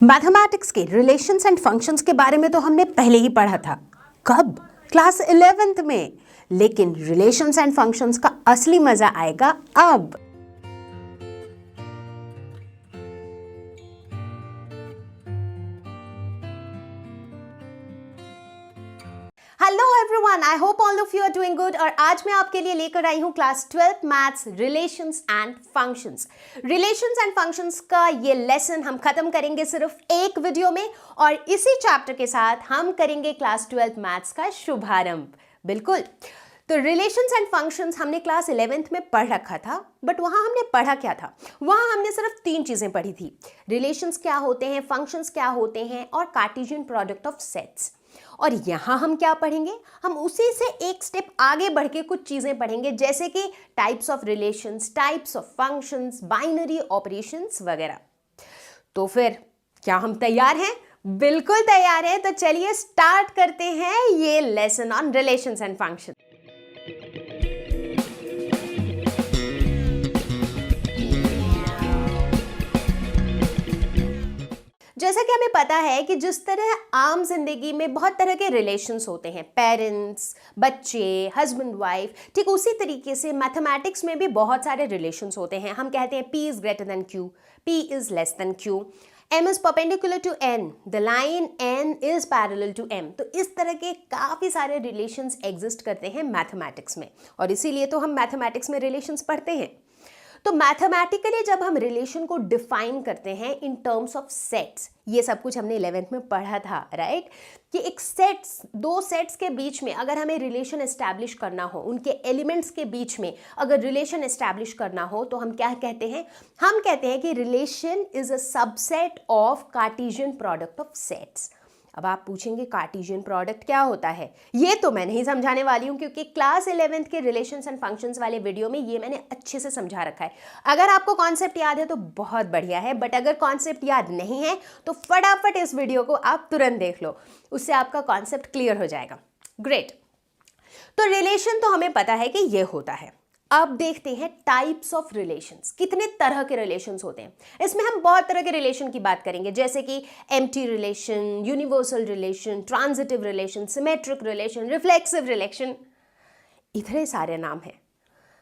Mathematics के relations and functions के बारे में तो हमने पहले ही पढ़ा था। कब? क्लास 11th में। लेकिन रिलेशंस एंड फंक्शंस का असली मजा आएगा अब। Hello everyone, I hope all of you are doing good. और आज मैं आपके लिए लेकर आई हूं class 12th maths relations and functions. Relations and functions का ये लेसन हम खत्म करेंगे सिर्फ एक वीडियो में, और इसी चैप्टर के साथ हम करेंगे क्लास 12th मैथ्स का शुभारंभ। बिल्कुल। तो रिलेशंस एंड फंक्शंस हमने क्लास 11th में पढ़ रखा था, बट वहां हमने पढ़ा क्या था? वहां हमने सिर्फ 3 चीजें पढ़ी थी। रिलेशंस क्या होते हैं, फंक्शंस क्या होते हैं, और कार्टेशियन प्रोडक्ट ऑफ सेट्स। और यहां हम क्या पढ़ेंगे? हम उसी से एक स्टेप आगे बढ़ के कुछ चीजें पढ़ेंगे, जैसे कि types of relations, types of functions, binary operations वगैरह। तो फिर क्या हम तैयार हैं? बिल्कुल तैयार हैं। तो चलिए स्टार्ट करते हैं ये lesson on relations and functions. जैसा कि हमें पता है कि जिस तरह आम जिंदगी में बहुत तरह के रिलेशंस होते हैं, पेरेंट्स, बच्चे, हस्बैंड वाइफ, ठीक उसी तरीके से मैथमेटिक्स में भी बहुत सारे रिलेशंस होते हैं। हम कहते हैं P is greater than Q, P is less than Q, M is perpendicular to N, the line N is parallel to M। तो इस तरह के काफ़ी सारे रिलेशंस एग्जिस्ट करते हैं मैथमेटिक्स में, और इसीलिए तो हम मैथमेटिक्स में रिलेशंस पढ़ते हैं। तो मैथमेटिकली जब हम रिलेशन को डिफाइन करते हैं इन टर्म्स ऑफ सेट्स, ये सब कुछ हमने 11th में पढ़ा था, राइट? कि एक सेट्स, दो सेट्स के बीच में अगर हमें रिलेशन एस्टैब्लिश करना हो, उनके एलिमेंट्स के बीच में अगर रिलेशन एस्टैब्लिश करना हो, तो हम क्या कहते हैं? हम कहते हैं कि relation is a subset of Cartesian product of sets. अब आप पूछेंगे कार्टेशियन प्रोडक्ट क्या होता है? ये तो मैं नहीं समझाने वाली हूँ, क्योंकि क्लास 11th के रिलेशंस एंड फंक्शंस वाले वीडियो में ये मैंने अच्छे से समझा रखा है। अगर आपको कॉन्सेप्ट याद है तो बहुत बढ़िया है, बट अगर कॉन्सेप्ट याद नहीं है तो फटाफट इस वीडियो को आप तुरंत देख लो, उससे आपका कॉन्सेप्ट क्लियर हो जाएगा। ग्रेट। तो रिलेशन तो हमें पता है कि ये होता है। अब देखते हैं टाइप्स ऑफ रिलेशंस। कितने तरह के रिलेशंस होते हैं? इसमें हम बहुत तरह के रिलेशन की बात करेंगे, जैसे कि empty relation, universal relation, transitive relation, symmetric relation, reflexive relation. इतने सारे नाम हैं।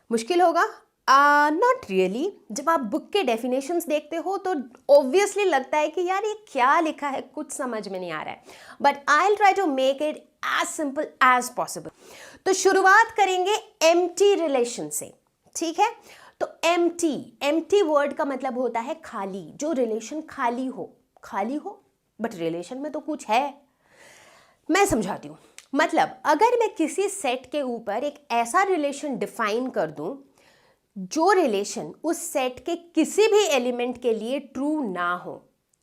मुश्किल होगा? Not really. जब आप बुक के डेफिनेशंस देखते हो तो ऑब्वियसली लगता है कि यार ये क्या लिखा है, कुछ समझ में नहीं आ रहा है, but I will try to make it as simple as possible. तो शुरुआत करेंगे एम्प्टी रिलेशन से, ठीक है? तो एम्प्टी वर्ड का मतलब होता है खाली, जो रिलेशन खाली हो बट रिलेशन में तो कुछ है। मैं समझाती हूँ। मतलब अगर मैं किसी सेट के ऊपर एक ऐसा रिलेशन डिफाइन कर दूं जो रिलेशन उस सेट के किसी भी एलिमेंट के लिए ट्रू ना हो,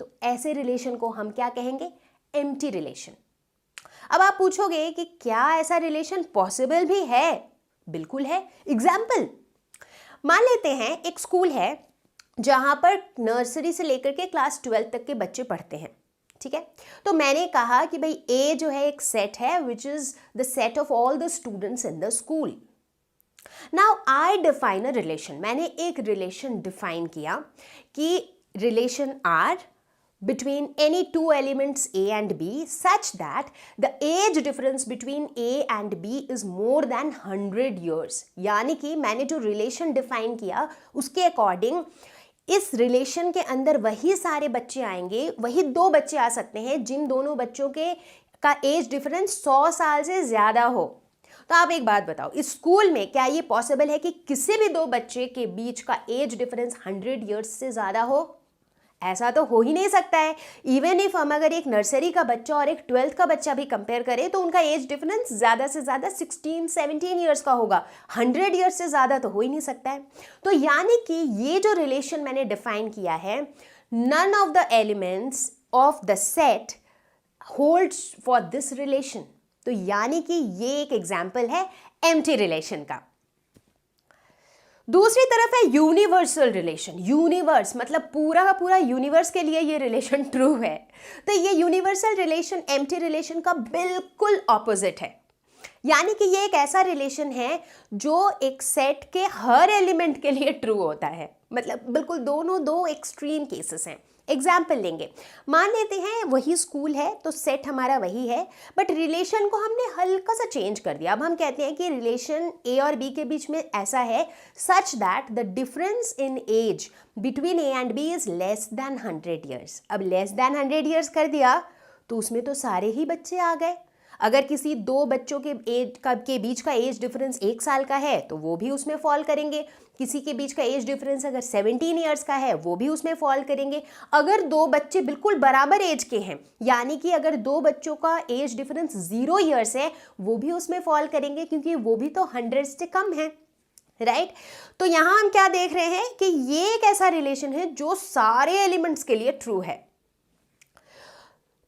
तो ऐसे रिलेशन को हम क्या कहेंगे? Empty relation. अब आप पूछोगे कि क्या ऐसा रिलेशन पॉसिबल भी है? बिल्कुल है। एग्जाम्पल, मान लेते हैं एक स्कूल है जहां पर नर्सरी से लेकर के क्लास 12 तक के बच्चे पढ़ते हैं, ठीक है? तो मैंने कहा कि भाई ए जो है एक सेट है which is the set of all the students in the school. Now I define a relation. मैंने एक रिलेशन डिफाइन किया कि relation are between any two elements A and B such that the age difference between A and B is more than 100 years। यानी कि मैंने जो relation define किया उसके अकॉर्डिंग इस रिलेशन के अंदर वही सारे बच्चे आएंगे, वही 2 बच्चे आ सकते हैं जिन दोनों बच्चों के का एज डिफरेंस 100 साल से ज़्यादा हो। तो आप एक बात बताओ, इस स्कूल में क्या ये पॉसिबल है कि किसी भी 2 बच्चे के बीच का एज डिफरेंस 100 ईयर्स से ज़्यादा हो? ऐसा तो हो ही नहीं सकता है। इवन इफ हम अगर एक नर्सरी का बच्चा और एक 12th का बच्चा भी कंपेयर करें तो उनका एज डिफरेंस ज़्यादा से ज़्यादा 16-17 ईयर्स का होगा। 100 ईयर्स से ज़्यादा तो हो ही नहीं सकता है। तो यानी कि ये जो रिलेशन मैंने डिफाइन किया है, none of the elements of the set holds for this relation. तो यानी कि ये एक एग्जाम्पल है एम्प्टी रिलेशन का। दूसरी तरफ है यूनिवर्सल रिलेशन। यूनिवर्स मतलब पूरा का पूरा यूनिवर्स के लिए ये रिलेशन ट्रू है। तो ये यूनिवर्सल रिलेशन एम्प्टी रिलेशन का बिल्कुल ऑपोजिट है। यानी कि ये एक ऐसा रिलेशन है जो एक सेट के हर एलिमेंट के लिए ट्रू होता है। मतलब बिल्कुल दोनों 2 एक्सट्रीम केसेस हैं। एग्जाम्पल लेंगे, मान लेते हैं वही स्कूल है तो सेट हमारा वही है, बट रिलेशन को हमने हल्का सा चेंज कर दिया। अब हम कहते हैं कि रिलेशन ए और बी के बीच में ऐसा है such that the difference in age between A and B is less than 100 years. अब लेस देन 100 ईयर्स कर दिया तो उसमें तो सारे ही बच्चे आ गए। अगर किसी दो बच्चों के बीच का एज डिफरेंस 1 साल का है तो वो भी उसमें फॉल करेंगे। किसी के बीच का एज डिफरेंस अगर 17 ईयर्स का है वो भी उसमें फॉल करेंगे। अगर दो बच्चे बिल्कुल बराबर एज के हैं, यानी कि अगर दो बच्चों का एज डिफरेंस 0 ईयर्स है, वो भी उसमें फॉल करेंगे क्योंकि वो भी तो 100 से कम है, राइट? तो यहाँ हम क्या देख रहे हैं कि ये एक ऐसा रिलेशन है जो सारे एलिमेंट्स के लिए ट्रू है।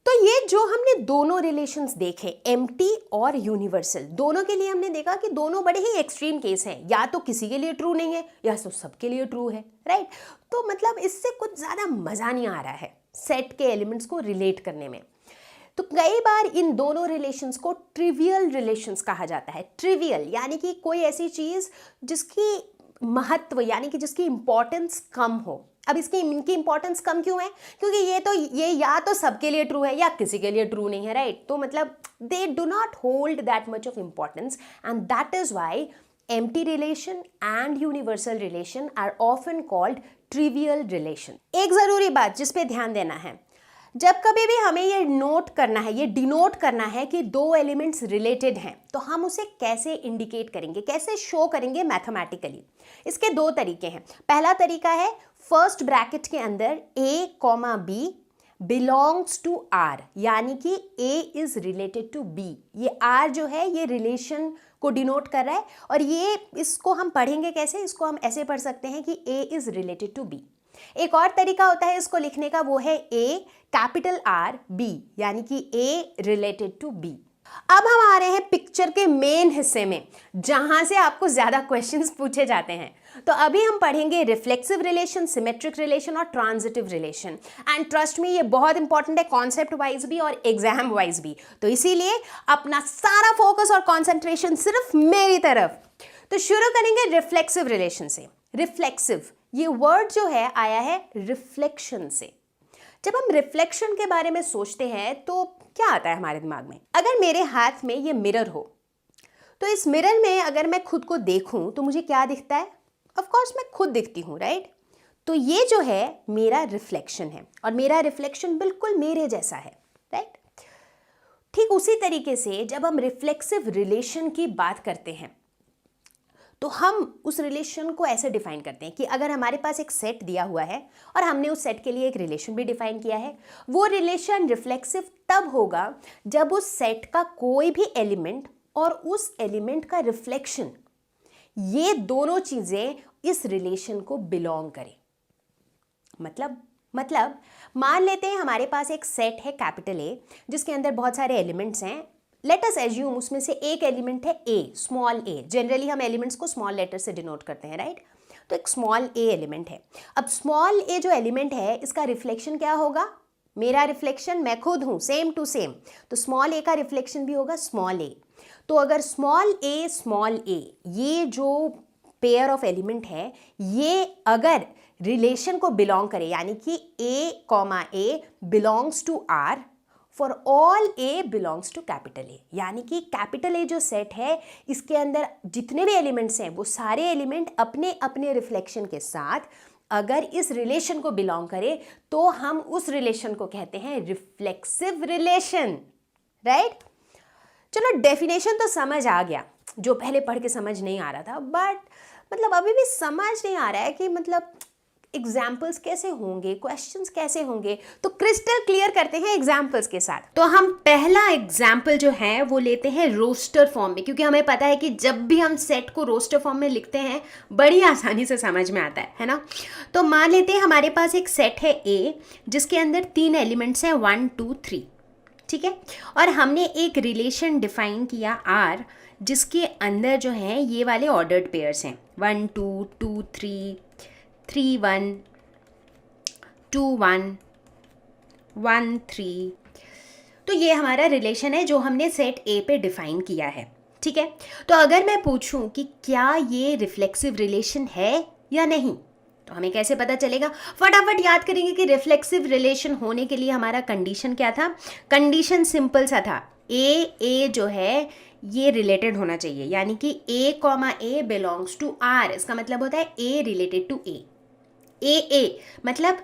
तो ये जो हमने दोनों रिलेशंस देखे, एम्प्टी और यूनिवर्सल, दोनों के लिए हमने देखा कि दोनों बड़े ही एक्सट्रीम केस हैं, या तो किसी के लिए ट्रू नहीं है या तो सबके लिए ट्रू है, राइट? तो मतलब इससे कुछ ज़्यादा मज़ा नहीं आ रहा है सेट के एलिमेंट्स को रिलेट करने में। तो कई बार इन दोनों रिलेशंस को ट्रिवियल रिलेशंस कहा जाता है। ट्रिवियल यानी कि कोई ऐसी चीज़ जिसकी महत्व यानी कि जिसकी इंपॉर्टेंस कम हो। अब इनकी इंपॉर्टेंस कम क्यों है? क्योंकि ये या तो सबके लिए ट्रू है या किसी के लिए ट्रू नहीं है, राइट? तो मतलब they do not hold that much of importance and that is why empty relation and universal relation are often called trivial relation। एक ज़रूरी बात जिस पे ध्यान देना है, जब कभी भी हमें ये नोट करना है, ये डिनोट करना है कि दो एलिमेंट्स रिलेटेड हैं, तो हम उसे कैसे इंडिकेट करेंगे, कैसे शो करेंगे मैथमेटिकली? इसके दो तरीके हैं। पहला तरीका है फर्स्ट ब्रैकेट के अंदर a, b belongs to r, यानी कि a is related to b। ये r जो है ये रिलेशन को डिनोट कर रहा है, और ये इसको हम पढ़ेंगे कैसे? इसको हम ऐसे पढ़ सकते हैं कि a is related to b। एक और तरीका होता है इसको लिखने का, वो है a कैपिटल R b, यानी कि a रिलेटेड टू b। अब हम आ रहे हैं पिक्चर के मेन हिस्से में, जहां से आपको ज्यादा क्वेश्चंस पूछे जाते हैं। तो अभी हम पढ़ेंगे रिफ्लेक्सिव रिलेशन, सिमेट्रिक रिलेशन और transitive relation. And trust me, ये बहुत इंपॉर्टेंट है कॉन्सेप्ट वाइज भी और एग्जाम वाइज भी। तो इसीलिए अपना सारा फोकस और कॉन्सेंट्रेशन सिर्फ मेरी तरफ। तो शुरू करेंगे रिफ्लेक्सिव रिलेशन से। रिफ्लेक्सिव ये वर्ड जो है आया है रिफ्लेक्शन से। जब हम रिफ्लेक्शन के बारे में सोचते हैं तो क्या आता है हमारे दिमाग में? अगर मेरे हाथ में ये मिरर हो तो इस मिरर में अगर मैं खुद को देखूं तो मुझे क्या दिखता है? ऑफ कोर्स मैं खुद दिखती हूँ, राइट? तो ये जो है मेरा रिफ्लेक्शन है, और मेरा रिफ्लेक्शन बिल्कुल मेरे जैसा है, राइट? ठीक उसी तरीके से जब हम रिफ्लेक्सिव रिलेशन की बात करते हैं तो हम उस रिलेशन को ऐसे डिफाइन करते हैं कि अगर हमारे पास एक सेट दिया हुआ है और हमने उस सेट के लिए एक रिलेशन भी डिफाइन किया है, वो रिलेशन रिफ्लेक्सिव तब होगा जब उस सेट का कोई भी एलिमेंट और उस एलिमेंट का रिफ्लेक्शन, ये दोनों चीजें इस रिलेशन को बिलोंग करें। मतलब मान लेते हैं हमारे पास एक सेट है कैपिटल ए, जिसके अंदर बहुत सारे एलिमेंट्स हैं। लेट अस एज्यूम उसमें से एक एलिमेंट है ए, स्मॉल ए। जनरली हम एलिमेंट्स को स्मॉल लेटर से डिनोट करते हैं, राइट? तो एक स्मॉल ए एलिमेंट है। अब स्मॉल ए जो एलिमेंट है इसका रिफ्लेक्शन क्या होगा? मेरा रिफ्लेक्शन मैं खुद हूं, सेम टू सेम, तो स्मॉल ए का रिफ्लेक्शन भी होगा स्मॉल ए। तो अगर स्मॉल ए ये जो पेयर ऑफ एलिमेंट है, ये अगर रिलेशन को बिलोंग करे, यानी कि a, belongs to r for all a belongs to capital A, यानी कि कैपिटल A जो सेट है इसके अंदर जितने भी एलिमेंट्स हैं वो सारे एलिमेंट अपने अपने रिफ्लेक्शन के साथ अगर इस रिलेशन को बिलोंग करे तो हम उस रिलेशन को कहते हैं रिफ्लेक्सिव रिलेशन, राइट? चलो डेफिनेशन तो समझ आ गया, जो पहले पढ़ के समझ नहीं आ रहा था, बट मतलब अभी भी समझ नहीं आ रहा है कि मतलब एग्जाम्पल्स कैसे होंगे, क्वेश्चंस कैसे होंगे। तो क्रिस्टल क्लियर करते हैं एग्जाम्पल्स के साथ। तो हम पहला एग्जाम्पल जो है वो लेते हैं रोस्टर फॉर्म में, क्योंकि हमें पता है कि जब भी हम सेट को रोस्टर फॉर्म में लिखते हैं बड़ी आसानी से समझ में आता है ना? तो मान लेते हैं हमारे पास एक सेट है ए, जिसके अंदर 3 एलिमेंट्स हैं 1, 2, 3, ठीक है? और हमने एक रिलेशन डिफाइन किया R, जिसके अंदर जो है ये वाले ऑर्डर्ड पेयर्स हैं 1, 2, 2, 3, 3, 1, 2, 1, 1, 3। तो ये हमारा रिलेशन है जो हमने सेट ए पे डिफाइन किया है, ठीक है? तो अगर मैं पूछूं कि क्या ये रिफ्लेक्सिव रिलेशन है या नहीं, तो हमें कैसे पता चलेगा? फटाफट याद करेंगे कि रिफ्लेक्सिव रिलेशन होने के लिए हमारा कंडीशन क्या था? कंडीशन सिंपल सा था, ए जो है ये रिलेटेड होना चाहिए, यानी कि A, बिलोंग्स टू R। इसका मतलब होता है A रिलेटेड टू A मतलब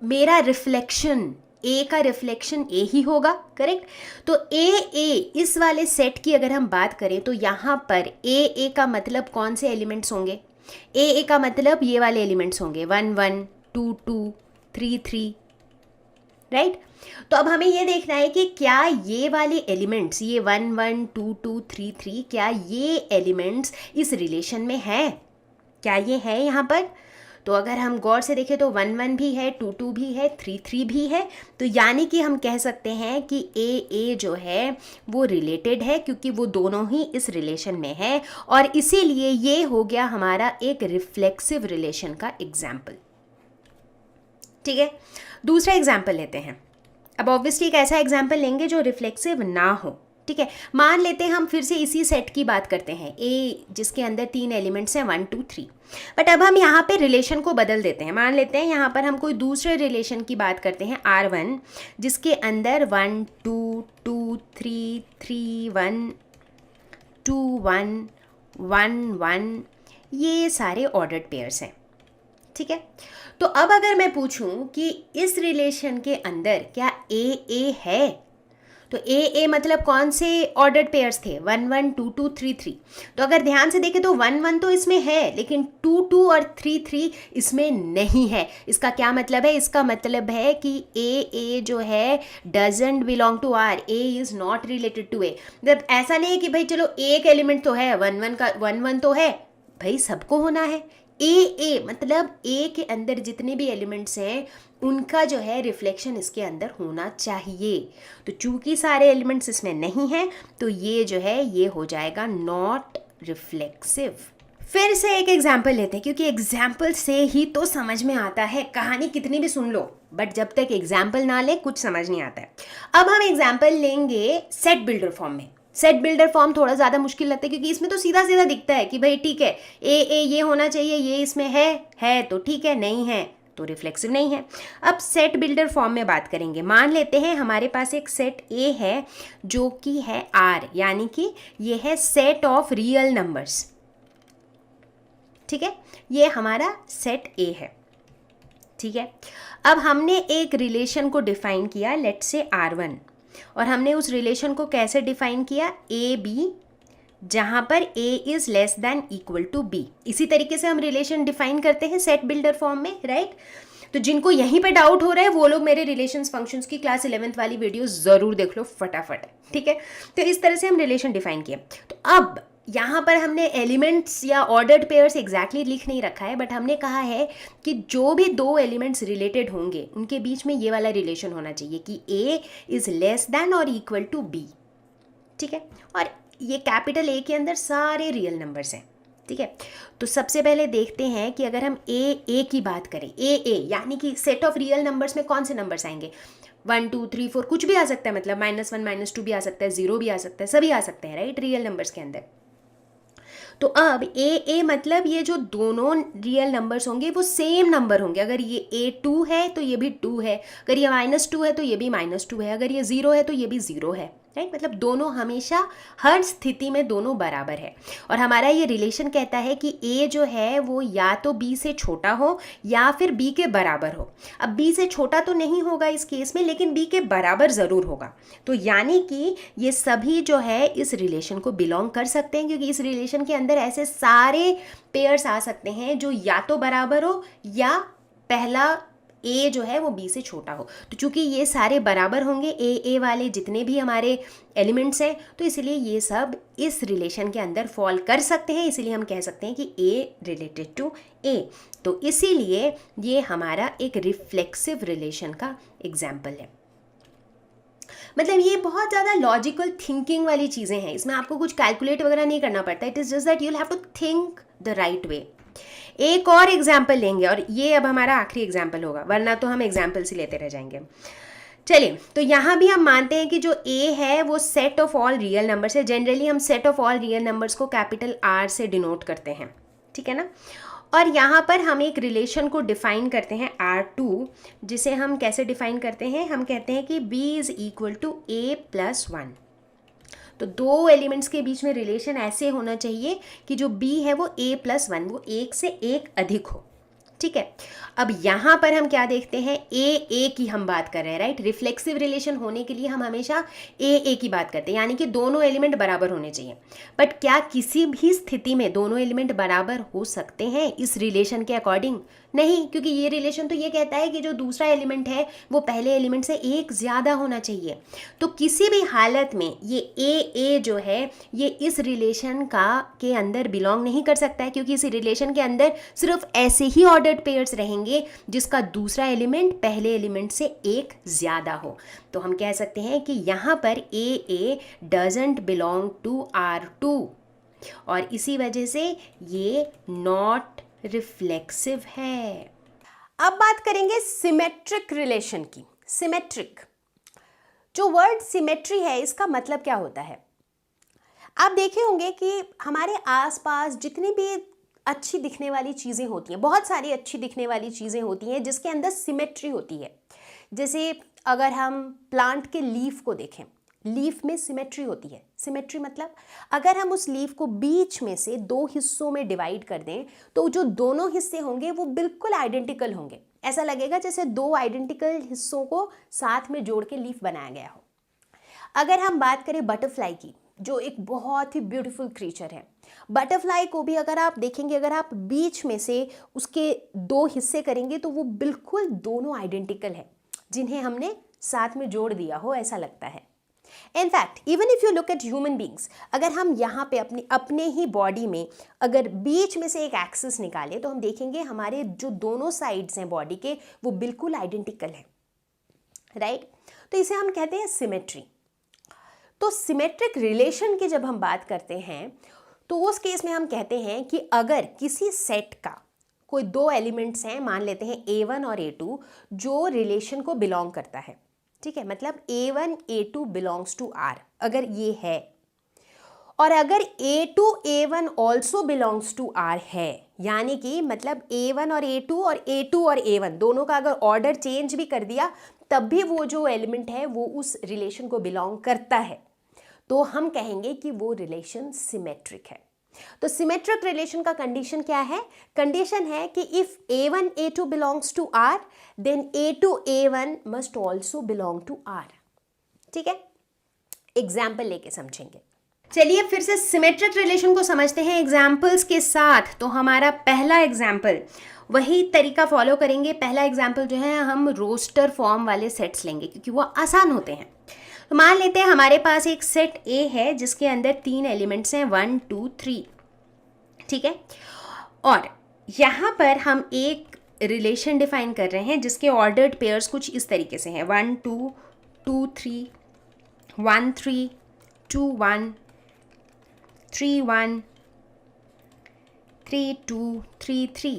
मेरा रिफ्लेक्शन, ए का रिफ्लेक्शन ए ही होगा, करेक्ट। तो ए इस वाले सेट की अगर हम बात करें तो यहाँ पर ए का मतलब कौन से एलिमेंट्स होंगे? ए का मतलब ये वाले एलिमेंट्स होंगे 1 1 2 2 3 3, राइट। तो अब हमें ये देखना है कि क्या ये वाले एलिमेंट्स, ये 1 1 2 2 3 3, क्या ये एलिमेंट्स इस रिलेशन में है? क्या ये है यहाँ पर? तो अगर हम गौर से देखें तो 1 1 भी है, 2 2 भी है, 3 3 भी है। तो यानी कि हम कह सकते हैं कि ए जो है वो रिलेटेड है, क्योंकि वो दोनों ही इस रिलेशन में है, और इसीलिए ये हो गया हमारा एक रिफ्लेक्सिव रिलेशन का एग्जाम्पल। ठीक है, दूसरा एग्जाम्पल लेते हैं। अब ऑब्वियसली एक ऐसा एग्जाम्पल लेंगे जो रिफ्लेक्सिव ना हो। ठीक है, मान लेते हैं हम फिर से इसी सेट की बात करते हैं, ए जिसके अंदर 3 एलिमेंट्स हैं 1 2 3। बट अब हम यहाँ पे रिलेशन को बदल देते हैं। मान लेते हैं यहाँ पर हम कोई दूसरे रिलेशन की बात करते हैं R1, जिसके अंदर 1 2 2 3 3 1 2 1 1 1 ये सारे ऑर्डर्ड पेयर्स हैं। ठीक है, तो अब अगर मैं पूछूं कि इस रिलेशन के अंदर क्या ए है, तो ए मतलब कौन से ऑर्डर्ड पेयर्स थे? 1 1 2 2 3 3। तो अगर ध्यान से देखें तो 1 1 तो इसमें है, लेकिन 2 2 और 3 3 इसमें नहीं है। इसका क्या मतलब है? इसका मतलब है कि ए जो है doesn't belong to R, A is not related to A. मतलब ऐसा नहीं है कि भाई चलो एक एलिमेंट तो है, 1 1 का 1 1 तो है, भाई सबको होना है। ए मतलब ए के अंदर जितने भी एलिमेंट्स हैं उनका जो है रिफ्लेक्शन इसके अंदर होना चाहिए। तो चूंकि सारे एलिमेंट्स इसमें नहीं हैं तो ये जो है ये हो जाएगा नॉट रिफ्लेक्सिव। फिर से एक एग्जाम्पल लेते हैं, क्योंकि एग्जाम्पल से ही तो समझ में आता है। कहानी कितनी भी सुन लो बट जब तक एग्जाम्पल ना ले कुछ समझ नहीं आता है। अब हम एग्जाम्पल लेंगे सेट बिल्डर फॉर्म में। सेट बिल्डर फॉर्म थोड़ा ज़्यादा मुश्किल लगता है, क्योंकि इसमें तो सीधा सीधा दिखता है कि भाई ठीक है ए ये होना चाहिए, ये इसमें है तो ठीक है, नहीं है तो रिफ्लेक्सिव नहीं है। अब सेट बिल्डर फॉर्म में बात करेंगे। मान लेते हैं हमारे पास एक सेट ए है जो कि है आर, यानी कि ये है सेट ऑफ रियल नंबर्स। ठीक है, ये हमारा सेट ए है। ठीक है, अब हमने एक रिलेशन को डिफाइन किया, लेट्स से R1, और हमने उस रिलेशन को कैसे डिफाइन किया? ए बी, जहां पर a is less than equal to b। इसी तरीके से हम रिलेशन डिफाइन करते हैं सेट बिल्डर फॉर्म में, राइट। तो जिनको यहीं पे डाउट हो रहा है वो लोग मेरे रिलेशंस फंक्शंस की क्लास 11th वाली वीडियो जरूर देख लो फटाफट। ठीक है, तो इस तरह से हम रिलेशन डिफाइन किए। तो अब यहाँ पर हमने एलिमेंट्स या ऑर्डर्ड पेयर्स एग्जैक्टली लिख नहीं रखा है, बट हमने कहा है कि जो भी दो एलिमेंट्स रिलेटेड होंगे उनके बीच में ये वाला रिलेशन होना चाहिए कि a इज लेस देन और इक्वल टू b। ठीक है, और ये कैपिटल ए के अंदर सारे रियल नंबर्स हैं। ठीक है, तो सबसे पहले देखते हैं कि अगर हम ए की बात करें, ए यानी कि सेट ऑफ रियल नंबर्स में कौन से नंबर्स आएंगे? 1 2 3 4 कुछ भी आ सकता है, मतलब -1 -2 भी आ सकता है, 0 भी आ सकता है, सभी आ सकते हैं, राइट, रियल नंबर्स के अंदर। तो अब ए मतलब ये जो दोनों रियल नंबर्स होंगे वो सेम नंबर होंगे। अगर ये A2 है तो ये भी 2 है, अगर ये -2 है तो ये भी -2 है, अगर ये 0 है तो ये भी 0 है, राइट। मतलब दोनों हमेशा हर स्थिति में दोनों बराबर है। और हमारा ये रिलेशन कहता है कि A जो है वो या तो B से छोटा हो या फिर B के बराबर हो। अब B से छोटा तो नहीं होगा इस केस में, लेकिन B के बराबर ज़रूर होगा। तो यानी कि ये सभी जो है इस रिलेशन को बिलोंग कर सकते हैं, क्योंकि इस रिलेशन के अंदर ऐसे सारे पेयर्स आ सकते हैं जो या तो बराबर हो या पहला ए जो है वो बी से छोटा हो। तो चूंकि ये सारे बराबर होंगे ए वाले जितने भी हमारे एलिमेंट्स हैं, तो इसलिए ये सब इस रिलेशन के अंदर फॉल कर सकते हैं। इसीलिए हम कह सकते हैं कि ए रिलेटेड टू ए। तो इसीलिए ये हमारा एक रिफ्लेक्सिव रिलेशन का एग्जाम्पल है। मतलब ये बहुत ज़्यादा लॉजिकल थिंकिंग वाली चीज़ें हैं, इसमें आपको कुछ कैलकुलेट वगैरह नहीं करना पड़ता। It is just that you will have to think the right way. एक और एग्जाम्पल लेंगे और ये अब हमारा आखिरी एग्जाम्पल होगा, वरना तो हम एग्जाम्पल्स ही लेते रह जाएंगे। चलिए, तो यहाँ भी हम मानते हैं कि जो ए है वो set of all real numbers है। जनरली हम set of all real numbers को कैपिटल आर से डिनोट करते हैं, ठीक है ना। और यहाँ पर हम एक रिलेशन को डिफाइन करते हैं R2, जिसे हम कैसे डिफाइन करते हैं, हम कहते हैं कि B is equal to A+1। तो दो एलिमेंट्स के बीच में रिलेशन ऐसे होना चाहिए कि जो B है वो A+1, वो एक से एक अधिक हो, ठीक है। अब यहाँ पर हम क्या देखते हैं, ए की हम बात कर रहे हैं, राइट। रिफ्लेक्सिव रिलेशन होने के लिए हम हमेशा ए की बात करते हैं, यानी कि दोनों एलिमेंट बराबर होने चाहिए। बट क्या किसी भी स्थिति में दोनों एलिमेंट बराबर हो सकते हैं इस रिलेशन के अकॉर्डिंग? नहीं, क्योंकि ये रिलेशन तो ये कहता है कि जो दूसरा एलिमेंट है वो पहले एलिमेंट से एक ज़्यादा होना चाहिए। तो किसी भी हालत में ये ए जो है ये इस रिलेशन के अंदर बिलोंग नहीं कर सकता है, क्योंकि इस रिलेशन के अंदर सिर्फ ऐसे ही ऑर्डर्ड पेयर्स रहेंगे जिसका दूसरा एलिमेंट पहले एलिमेंट से एक ज़्यादा हो। तो हम कह सकते हैं कि यहाँ पर ए डजंट बिलोंग टू R2, और इसी वजह से ये नॉट रिफ्लेक्सिव है। अब बात करेंगे सिमेट्रिक रिलेशन की। सिमेट्रिक, जो वर्ड सिमेट्री है इसका मतलब क्या होता है? आप देखे होंगे कि हमारे आसपास जितनी भी अच्छी दिखने वाली चीज़ें होती हैं, बहुत सारी अच्छी दिखने वाली चीज़ें होती हैं जिसके अंदर सिमेट्री होती है। जैसे अगर हम प्लांट के लीफ को देखें, लीफ में सिमेट्री होती है। सिमेट्री मतलब अगर हम उस लीफ को बीच में से दो हिस्सों में डिवाइड कर दें तो जो दोनों हिस्से होंगे वो बिल्कुल आइडेंटिकल होंगे। ऐसा लगेगा जैसे दो आइडेंटिकल हिस्सों को साथ में जोड़ के लीफ बनाया गया हो। अगर हम बात करें बटरफ्लाई की, जो एक बहुत ही ब्यूटीफुल क्रीचर है, बटरफ्लाई को भी अगर आप देखेंगे, अगर आप बीच में से उसके दो हिस्से करेंगे तो वो बिल्कुल दोनों आइडेंटिकल है, जिन्हें हमने साथ में जोड़ दिया हो ऐसा लगता है। In fact even if you look at human beings, अगर हम यहाँ पे अपने ही बॉडी में अगर बीच में से एक एक्सिस निकालें तो हम देखेंगे हमारे जो दोनों साइड्स हैं बॉडी के वो बिल्कुल आइडेंटिकल है, राइट। तो इसे हम कहते हैं सिमेट्री। तो सिमेट्रिक रिलेशन की जब हम बात करते हैं तो उस केस में हम कहते हैं कि अगर किसी सेट का कोई दो एलिमेंट्स हैं, मान लेते हैं A1 और A2, जो रिलेशन को बिलोंग करता है, ठीक है, मतलब A1 A2 belongs to R, अगर ये है, और अगर A2 A1 also belongs to R है, यानी कि मतलब A1 और A2 और A2 और A1 दोनों का अगर ऑर्डर चेंज भी कर दिया तब भी वो जो एलिमेंट है वो उस रिलेशन को बिलोंग करता है, तो हम कहेंगे कि वो रिलेशन सिमेट्रिक है। तो सिमेट्रिक रिलेशन का कंडीशन क्या है? कंडीशन है कि if A1 A2 belongs to R then A2 A1 must also belong to R, ठीक है। एग्जाम्पल लेके समझेंगे। चलिए फिर से सिमेट्रिक रिलेशन को समझते हैं एग्जाम्पल्स के साथ। तो हमारा पहला एग्जाम्पल, वही तरीका फॉलो करेंगे। पहला एग्जाम्पल जो है हम रोस्टर फॉर्म वाले सेट्स लेंगे क्योंकि वो आसान होते हैं। तो मान लेते हैं हमारे पास एक सेट A है जिसके अंदर 3 एलिमेंट्स हैं 1 2 3, ठीक है। और यहाँ पर हम एक रिलेशन डिफाइन कर रहे हैं जिसके ऑर्डर्ड पेयर्स कुछ इस तरीके से हैं 1 2 2 3 1 3 2 1 3 1 3 2 3 3,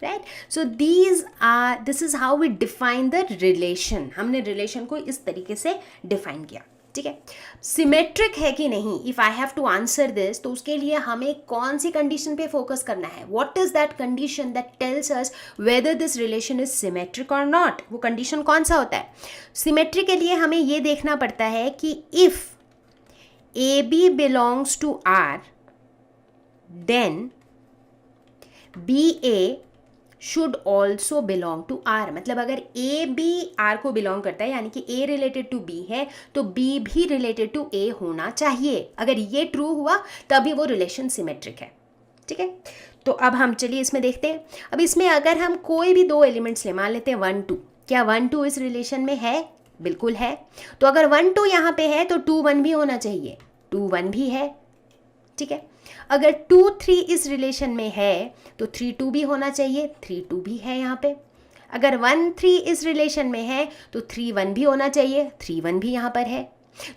right? So this is how we define the relation. हमने रिलेशन को इस तरीके से डिफाइन किया, ठीक है। सिमेट्रिक है कि नहीं, if I have to answer this, तो उसके लिए हमें कौन सी कंडीशन पे फोकस करना है? What is that condition that tells us whether this relation is symmetric और नॉट? वो कंडीशन कौन सा होता है? सिमेट्री के लिए हमें ये देखना पड़ता है कि if AB belongs to R then BA should also belong to R। मतलब अगर A भी R को बिलोंग करता है, यानी कि A रिलेटेड टू B है, तो B भी रिलेटेड टू A होना चाहिए। अगर ये ट्रू हुआ तभी वो रिलेशन सिमेट्रिक है, ठीक है। तो अब हम चलिए इसमें देखते हैं। अब इसमें अगर हम कोई भी दो एलिमेंट्स ले, मान लेते हैं 1 2, क्या 1 2 इस रिलेशन में है? बिल्कुल है। तो अगर 1 2 यहाँ पे है तो 2 1 भी होना चाहिए, 2 1 भी है, ठीक है। अगर 2 3 इस रिलेशन में है तो 3 2 भी होना चाहिए, 3 2 भी है यहाँ पे। अगर 1 3 इस रिलेशन में है तो 3 1 भी होना चाहिए, 3 1 भी यहाँ पर है।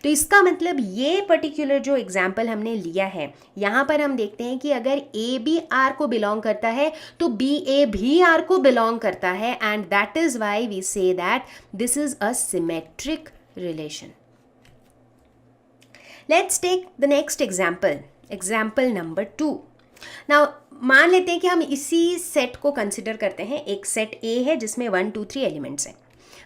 तो इसका मतलब ये पर्टिकुलर जो एग्जाम्पल हमने लिया है, यहाँ पर हम देखते हैं कि अगर A भी R को बिलोंग करता है तो BA भी R को बिलोंग करता है, and that is why we say that this is a symmetric relation. Let's take the next example, example number 2। Now मान लेते हैं कि हम इसी सेट को कंसिडर करते हैं, एक सेट ए है जिसमें 1 2 3 एलिमेंट्स हैं,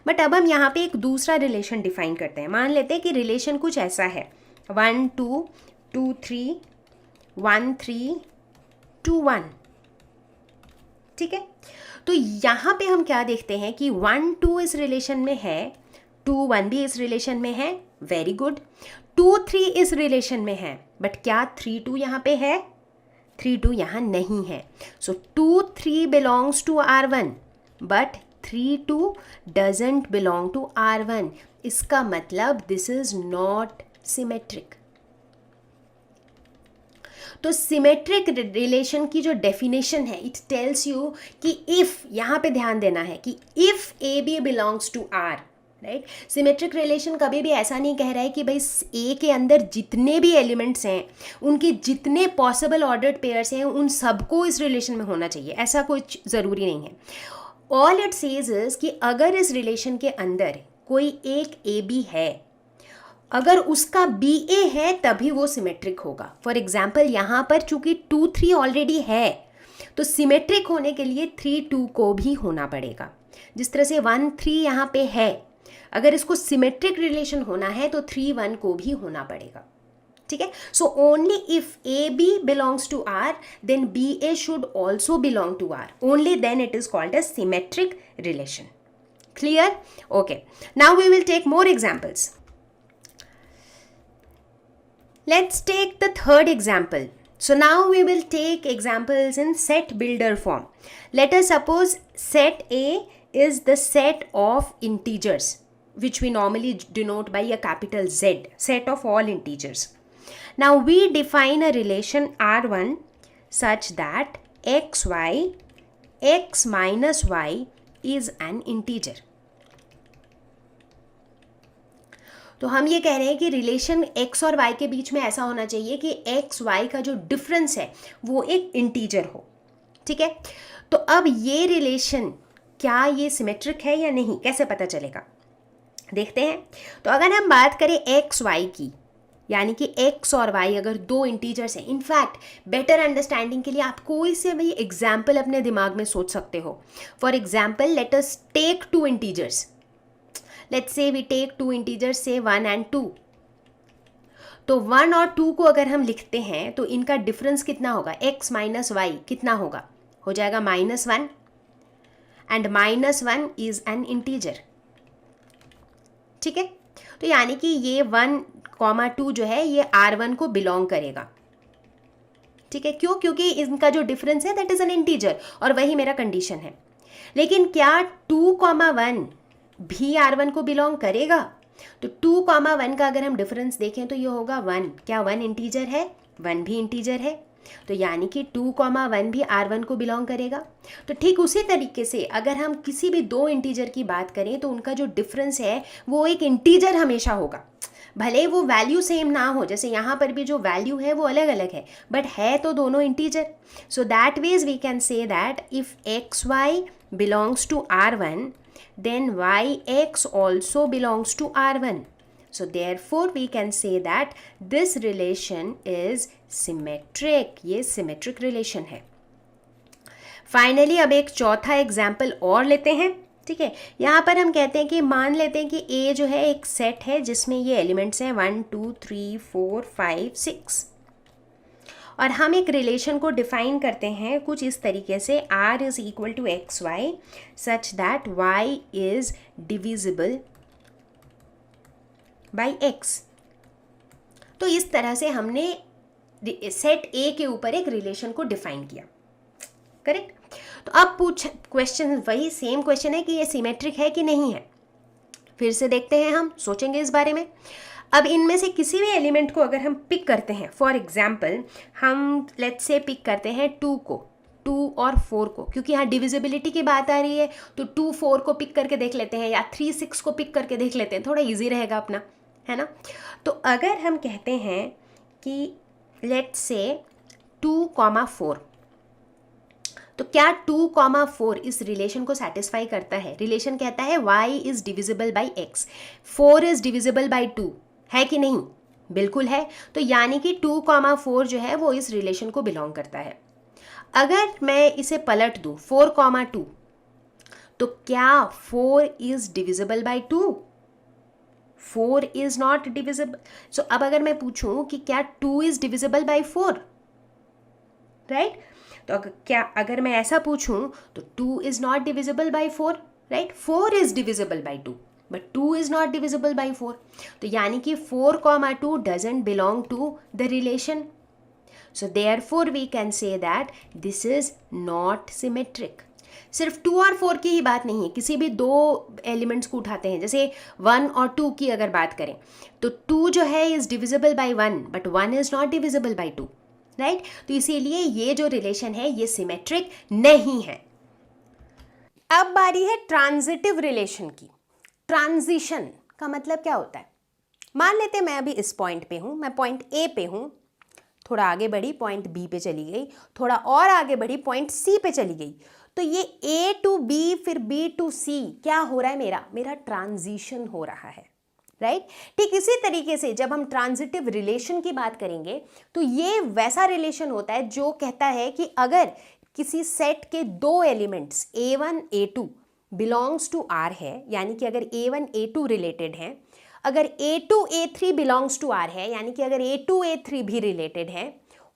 बट अब हम यहाँ पे एक दूसरा रिलेशन डिफाइन करते हैं। मान लेते हैं कि रिलेशन कुछ ऐसा है 1 2 2 3 1 3 2 1, ठीक है। तो यहाँ पे हम क्या देखते हैं कि 1 2 इस रिलेशन में है, 2 1 भी इस रिलेशन में है, वेरी गुड। 2 3 इस रिलेशन में है, बट क्या 3 2 यहाँ पे है? 3 2 यहाँ नहीं है। So 2 3 belongs to R1 but 3 2 doesn't belong to R1। इसका मतलब दिस इज नॉट सिमेट्रिक। तो सिमेट्रिक रिलेशन की जो डेफिनेशन है, इट टेल्स यू कि इफ, यहाँ पे ध्यान देना है कि if A B belongs to R, right. Symmetric relation कभी भी ऐसा नहीं कह रहा है कि भाई ए के अंदर जितने भी एलिमेंट्स हैं, उनके जितने पॉसिबल ऑर्डर्ड पेयर्स हैं, उन सबको इस रिलेशन में होना चाहिए, ऐसा कुछ ज़रूरी नहीं है। ऑल इट सेज इज कि अगर इस रिलेशन के अंदर कोई एक ए बी है, अगर उसका बी ए है तभी वो सिमेट्रिक होगा। फॉर एग्जाम्पल यहाँ पर चूंकि 2 3 ऑलरेडी है, तो सिमेट्रिक होने के लिए 3 2 को भी होना पड़ेगा। जिस तरह से 1 3 यहाँ पे है, अगर इसको सिमेट्रिक रिलेशन होना है तो 3 1 को भी होना पड़ेगा, ठीक है। So only if A B belongs to R, then B A should also belong to R, only then it is called a symmetric relation. Clear? Okay, now we will take more examples. Let's take the third example. So now we will take examples in set builder form. Let us suppose set A is the set of integers, which we normally denote by a capital Z, set of all integers. Now we define a relation R1 such that xy, x minus y is an integer. तो हम ये कह रहे हैं कि relation x और y के बीच में ऐसा होना चाहिए कि x y का जो डिफरेंस है वो एक इंटीजर हो, ठीक है। तो अब ये रिलेशन क्या ये सिमेट्रिक है या नहीं, कैसे पता चलेगा, देखते हैं। तो अगर हम बात करें x y की, यानी कि x और y अगर दो इंटीजर्स हैं, इनफैक्ट बेटर अंडरस्टैंडिंग के लिए आप कोई से भी एग्जाम्पल अपने दिमाग में सोच सकते हो। For example let us take 2 integers. Let's say we take 2 integers, say 1 and 2. तो 1 और 2 को अगर हम लिखते हैं तो इनका डिफरेंस कितना होगा, x माइनस वाई कितना होगा, हो जाएगा -1, एंड -1 इज एन इंटीजर, ठीक है। तो यानी कि ये 1, 2 जो है ये R1 को बिलोंग करेगा, ठीक है। क्यों? क्योंकि इनका जो डिफरेंस है दैट इज एन इंटीजर, और वही मेरा कंडीशन है। लेकिन क्या 2, 1 भी R1 को बिलोंग करेगा? तो 2, 1 का अगर हम डिफरेंस देखें तो ये होगा 1. क्या 1 इंटीजर है? 1 भी इंटीजर है, तो यानी कि 2, 1 भी R1 को बिलोंग करेगा। तो ठीक उसी तरीके से अगर हम किसी भी दो इंटीजर की बात करें तो उनका जो डिफरेंस है वो एक इंटीजर हमेशा होगा, भले वो वैल्यू सेम ना हो। जैसे यहाँ पर भी जो वैल्यू है वो अलग अलग है, बट है तो दोनों integer. So that ways we can say that if XY belongs to R1, then yx also belongs to R1. So therefore we can say that this relation is symmetric. ये symmetric relation है. Finally अब एक चौथा example और लेते हैं, ठीक है। यहाँ पर हम कहते हैं कि मान लेते हैं कि A जो है एक सेट है जिसमें ये एलिमेंट्स हैं 1 2 3 4 5 6, और हम एक रिलेशन को डिफाइन करते हैं कुछ इस तरीके से, R is equal to XY such that Y is divisible by X। तो इस तरह से हमने सेट A के ऊपर एक रिलेशन को डिफाइन किया, करेक्ट। तो अब क्वेश्चन वही सेम क्वेश्चन है कि ये सिमेट्रिक है कि नहीं है। फिर से देखते हैं, हम सोचेंगे इस बारे में। अब इनमें से किसी भी एलिमेंट को अगर हम पिक करते हैं, फॉर एग्जाम्पल हम लेट्स से पिक करते हैं 2 को, 2 और 4 को, क्योंकि यहाँ डिविजिबिलिटी की बात आ रही है तो 2 4 को पिक करके देख लेते हैं, या 3 6 को पिक करके देख लेते हैं, थोड़ा इजी रहेगा अपना, है ना। तो अगर हम कहते हैं कि लेट्स से 2, 4, तो क्या 2, 4 इस रिलेशन को सेटिस्फाई करता है? रिलेशन कहता है y is divisible by x, 4 is divisible by 2, है कि नहीं? बिल्कुल है। तो यानी कि 2,4 जो है वो इस रिलेशन को बिलोंग करता है। अगर मैं इसे पलट दूँ 4,2, तो क्या 4 is divisible by 2? 4 is not divisible. So अब अगर मैं पूछूं कि क्या 2 इज डिविजिबल बाई 4, राइट? तो अगर मैं ऐसा पूछूं तो 2 is not divisible by 4, right? 4 is divisible by 2 but 2 is not divisible by 4। तो यानी कि 4,2 doesn't belong to the relation. So therefore we can say that this is not symmetric. सिर्फ 2 और 4 की ही बात नहीं है, किसी भी दो एलिमेंट्स को उठाते हैं, जैसे 1 और 2 की अगर बात करें तो 2 जो है is divisible by 1 but 1 is not divisible by 2, right? तो इसीलिए ये जो रिलेशन है ये सिमेट्रिक नहीं है. अब बारी है ट्रांजिटिव रिलेशन की. ट्रांजिशन का मतलब क्या होता है? मान लेते हैं मैं अभी इस पॉइंट पे हूँ, मैं पॉइंट ए पे हूँ, थोड़ा आगे बढ़ी पॉइंट बी पे चली गई, थोड़ा और आगे बढ़ी पॉइंट सी पे चली गई. तो ये ए टू बी फिर बी टू सी क्या हो रहा है? मेरा ट्रांजिशन हो रहा है, राइट? ठीक इसी तरीके से जब हम ट्रांजिटिव रिलेशन की बात करेंगे तो ये वैसा रिलेशन होता है जो कहता है कि अगर किसी सेट के दो elements A1 A2 belongs to R है, यानी कि अगर A1 A2 रिलेटेड हैं, अगर A2 A3 belongs to R है, यानी कि अगर A2 A3 भी रिलेटेड है,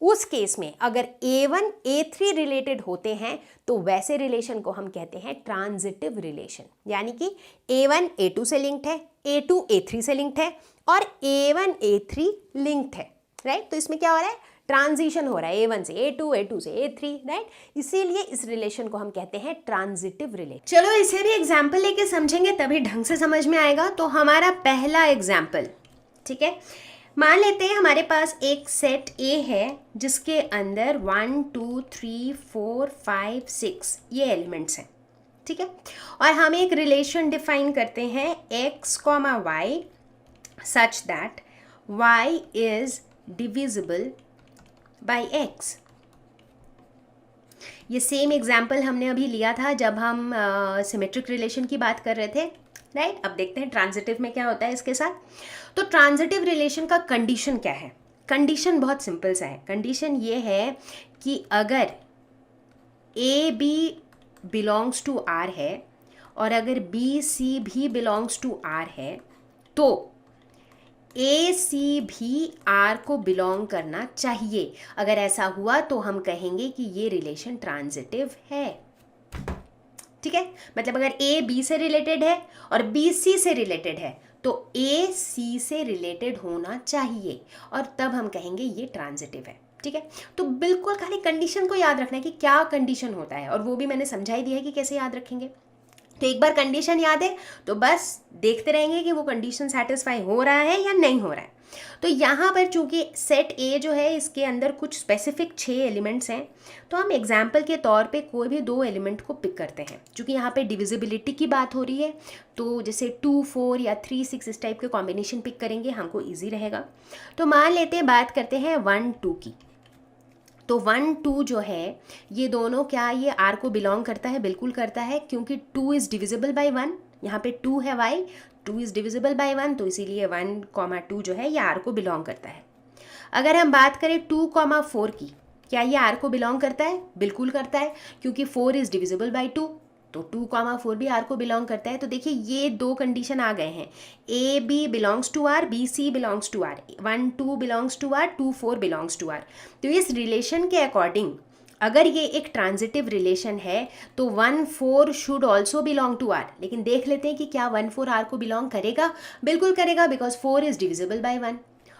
उस केस में अगर A1 A3 रिलेटेड होते हैं तो वैसे रिलेशन को हम कहते हैं ट्रांजिटिव रिलेशन. यानी कि A1 A2 से लिंक्ड है, A2 A3 से लिंक्ड है और A1 A3 लिंक्ड है, राइट? तो इसमें क्या हो रहा है? ट्रांजिशन हो रहा है A1 से A2, A2 से A3, राइट? इसीलिए इस रिलेशन को हम कहते हैं ट्रांजिटिव रिलेशन. चलो इसे भी एग्जाम्पल लेके समझेंगे तभी ढंग से समझ में आएगा. तो हमारा पहला एग्जाम्पल, ठीक है, मान लेते हैं हमारे पास एक सेट A है जिसके अंदर 1 2 3 4 5 6 ये एलिमेंट्स हैं, ठीक है, और हम एक रिलेशन डिफाइन करते हैं x, y such that y is divisible by x. ये सेम एग्जाम्पल हमने अभी लिया था जब हम सिमेट्रिक रिलेशन की बात कर रहे थे, राइट? अब देखते हैं ट्रांजिटिव में क्या होता है इसके साथ. तो ट्रांजिटिव रिलेशन का कंडीशन क्या है? कंडीशन बहुत सिंपल सा है. कंडीशन ये है कि अगर A B belongs to R है और अगर बी सी भी बिलोंग्स टू आर है तो ए सी भी आर को बिलोंग करना चाहिए. अगर ऐसा हुआ तो हम कहेंगे कि ये रिलेशन ट्रांजिटिव है, ठीक है? मतलब अगर ए बी से रिलेटेड है और बी सी से रिलेटेड है तो ए सी से रिलेटेड होना चाहिए और तब हम कहेंगे ये ट्रांजिटिव है, ठीक है? तो बिल्कुल खाली कंडीशन को याद रखना है कि क्या कंडीशन होता है, और वो भी मैंने समझा ही दिया है कि कैसे याद रखेंगे. तो एक बार कंडीशन याद है तो बस देखते रहेंगे कि वो कंडीशन सेटिस्फाई हो रहा है या नहीं हो रहा है. तो यहाँ पर चूंकि सेट ए जो है इसके अंदर कुछ स्पेसिफिक 6 एलिमेंट्स हैं, तो हम एग्जाम्पल के तौर पे कोई भी 2 एलिमेंट को पिक करते हैं. चूंकि यहाँ पे डिविजिबिलिटी की बात हो रही है तो जैसे 2 4 या 3 6 इस टाइप के कॉम्बिनेशन पिक करेंगे, हमको ईजी रहेगा. तो मान लेते हैं बात करते हैं 1 2 की. तो 1 2 जो है ये दोनों क्या ये R को बिलोंग करता है? बिल्कुल करता है, क्योंकि 2 इज़ डिविजिबल बाई 1. यहाँ पे 2 है y, 2 इज़ डिविजिबल बाई 1, तो इसीलिए 1 2 जो है ये R को बिलोंग करता है. अगर हम बात करें 2 4 की, क्या ये R को बिलोंग करता है? बिल्कुल करता है, क्योंकि 4 इज़ डिविजिबल बाई 2, तो 2 4 भी R को बिलोंग करता है. तो देखिए ये 2 कंडीशन आ गए हैं. A B belongs to R, B C belongs to R, 1 2 belongs to R, 2 4 belongs to R. तो इस रिलेशन के अकॉर्डिंग अगर ये एक ट्रांजिटिव रिलेशन है तो 1 4 should also belong to R. लेकिन देख लेते हैं कि क्या 1 4 R को बिलोंग करेगा? बिल्कुल करेगा, बिकॉज 4 इज़ डिविजिबल बाई 1.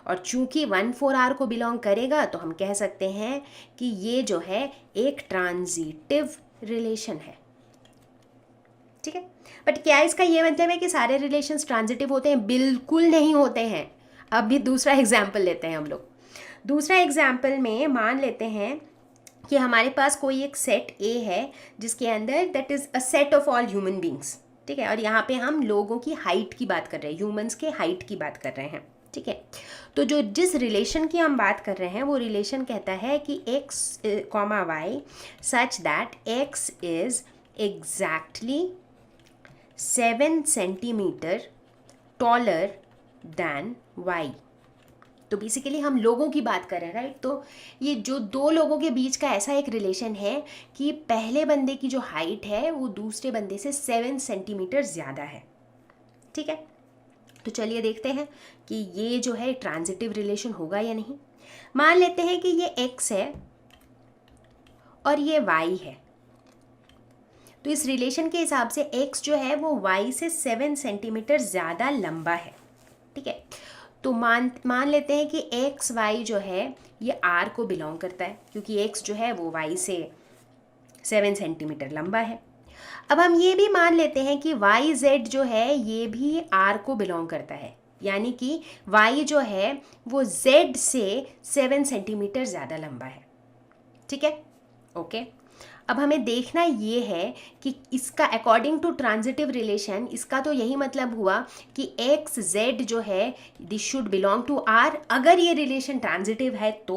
और चूंकि 1 4 R को बिलोंग करेगा तो हम कह सकते हैं कि ये जो है एक ट्रांजिटिव रिलेशन है, ठीक है? बट क्या इसका ये मतलब है कि सारे रिलेशंस ट्रांजिटिव होते हैं? बिल्कुल नहीं होते हैं. अब भी दूसरा एग्जाम्पल लेते हैं हम लोग. दूसरा एग्जाम्पल में मान लेते हैं कि हमारे पास कोई एक सेट ए है जिसके अंदर that is a set of all human beings, ठीक है? और यहाँ पे हम लोगों की हाइट की बात कर रहे हैं, ह्यूमंस के हाइट की बात कर रहे हैं, ठीक है? तो जो जिस रिलेशन की हम बात कर रहे हैं वो रिलेशन कहता है कि x, y such that x is exactly 7 centimetre taller then y. तो बेसिकली हम लोगों की बात कर रहे हैं, राइट। तो ये जो दो लोगों के बीच का ऐसा एक रिलेशन है कि पहले बंदे की जो हाइट है वो दूसरे बंदे से 7 सेंटीमीटर ज़्यादा है, ठीक है। तो चलिए देखते हैं कि ये जो है ट्रांजिटिव रिलेशन होगा या नहीं। मान लेते हैं कि ये x है और ये y है। तो इस रिलेशन के हिसाब से x जो है वो y से 7 सेंटीमीटर ज़्यादा लंबा है, ठीक है। तो मान लेते हैं कि एक्स वाई जो है ये आर को बिलोंग करता है, क्योंकि एक्स जो है वो वाई से 7 सेंटीमीटर लंबा है। अब हम ये भी मान लेते हैं कि वाई जेड जो है ये भी आर को बिलोंग करता है, यानी कि वाई जो है वो जेड से 7 सेंटीमीटर ज़्यादा लंबा है, ठीक है, ओके। अब हमें देखना ये है कि इसका अकॉर्डिंग टू ट्रांजिटिव रिलेशन इसका तो यही मतलब हुआ कि एक्स जेड जो है this should belong to R. अगर ये रिलेशन ट्रांजिटिव है तो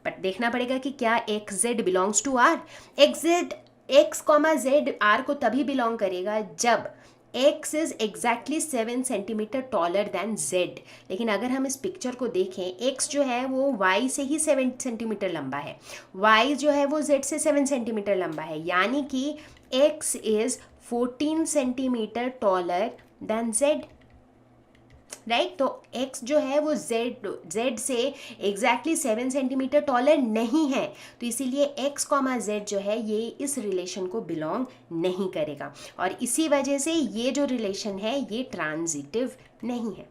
बट देखना पड़ेगा कि क्या x z belongs to R. X comma z R को तभी बिलोंग करेगा जब x is exactly 7 centimetre taller than z। लेकिन अगर हम इस पिक्चर को देखें, x जो है वो y से ही 7 सेंटीमीटर लंबा है, y जो है वो z से 7 सेंटीमीटर लंबा है, यानी कि x is 14 centimetre taller than z, right. तो x जो है वो z से एग्जैक्टली 7 सेंटीमीटर टॉलर नहीं है, तो इसीलिए x कॉमा z जो है ये इस रिलेशन को बिलोंग नहीं करेगा, और इसी वजह से ये जो रिलेशन है ये ट्रांजिटिव नहीं है।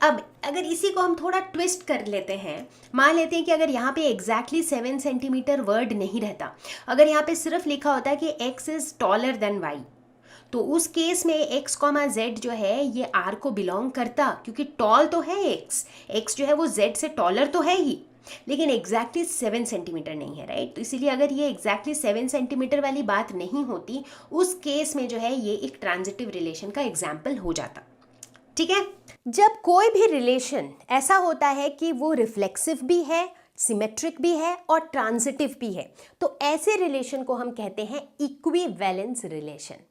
अब अगर इसी को हम थोड़ा ट्विस्ट कर लेते हैं, मान लेते हैं कि अगर यहाँ पे एग्जैक्टली 7 सेंटीमीटर वर्ड नहीं रहता, अगर यहाँ पे सिर्फ लिखा होता है कि x is taller than y, तो उस केस में x कॉमा जेड जो है ये r को बिलोंग करता, क्योंकि टॉल तो है x जो है वो z से टॉलर तो है ही, लेकिन एग्जैक्टली 7 सेंटीमीटर नहीं है, राइट। तो इसीलिए अगर ये एग्जैक्टली 7 सेंटीमीटर वाली बात नहीं होती, उस केस में जो है ये एक ट्रांजिटिव रिलेशन का एग्जाम्पल हो जाता, ठीक है। जब कोई भी रिलेशन ऐसा होता है कि वो रिफ्लेक्सिव भी है, सिमेट्रिक भी है और ट्रांजिटिव भी है, तो ऐसे रिलेशन को हम कहते हैं इक्विवेलेंस रिलेशन।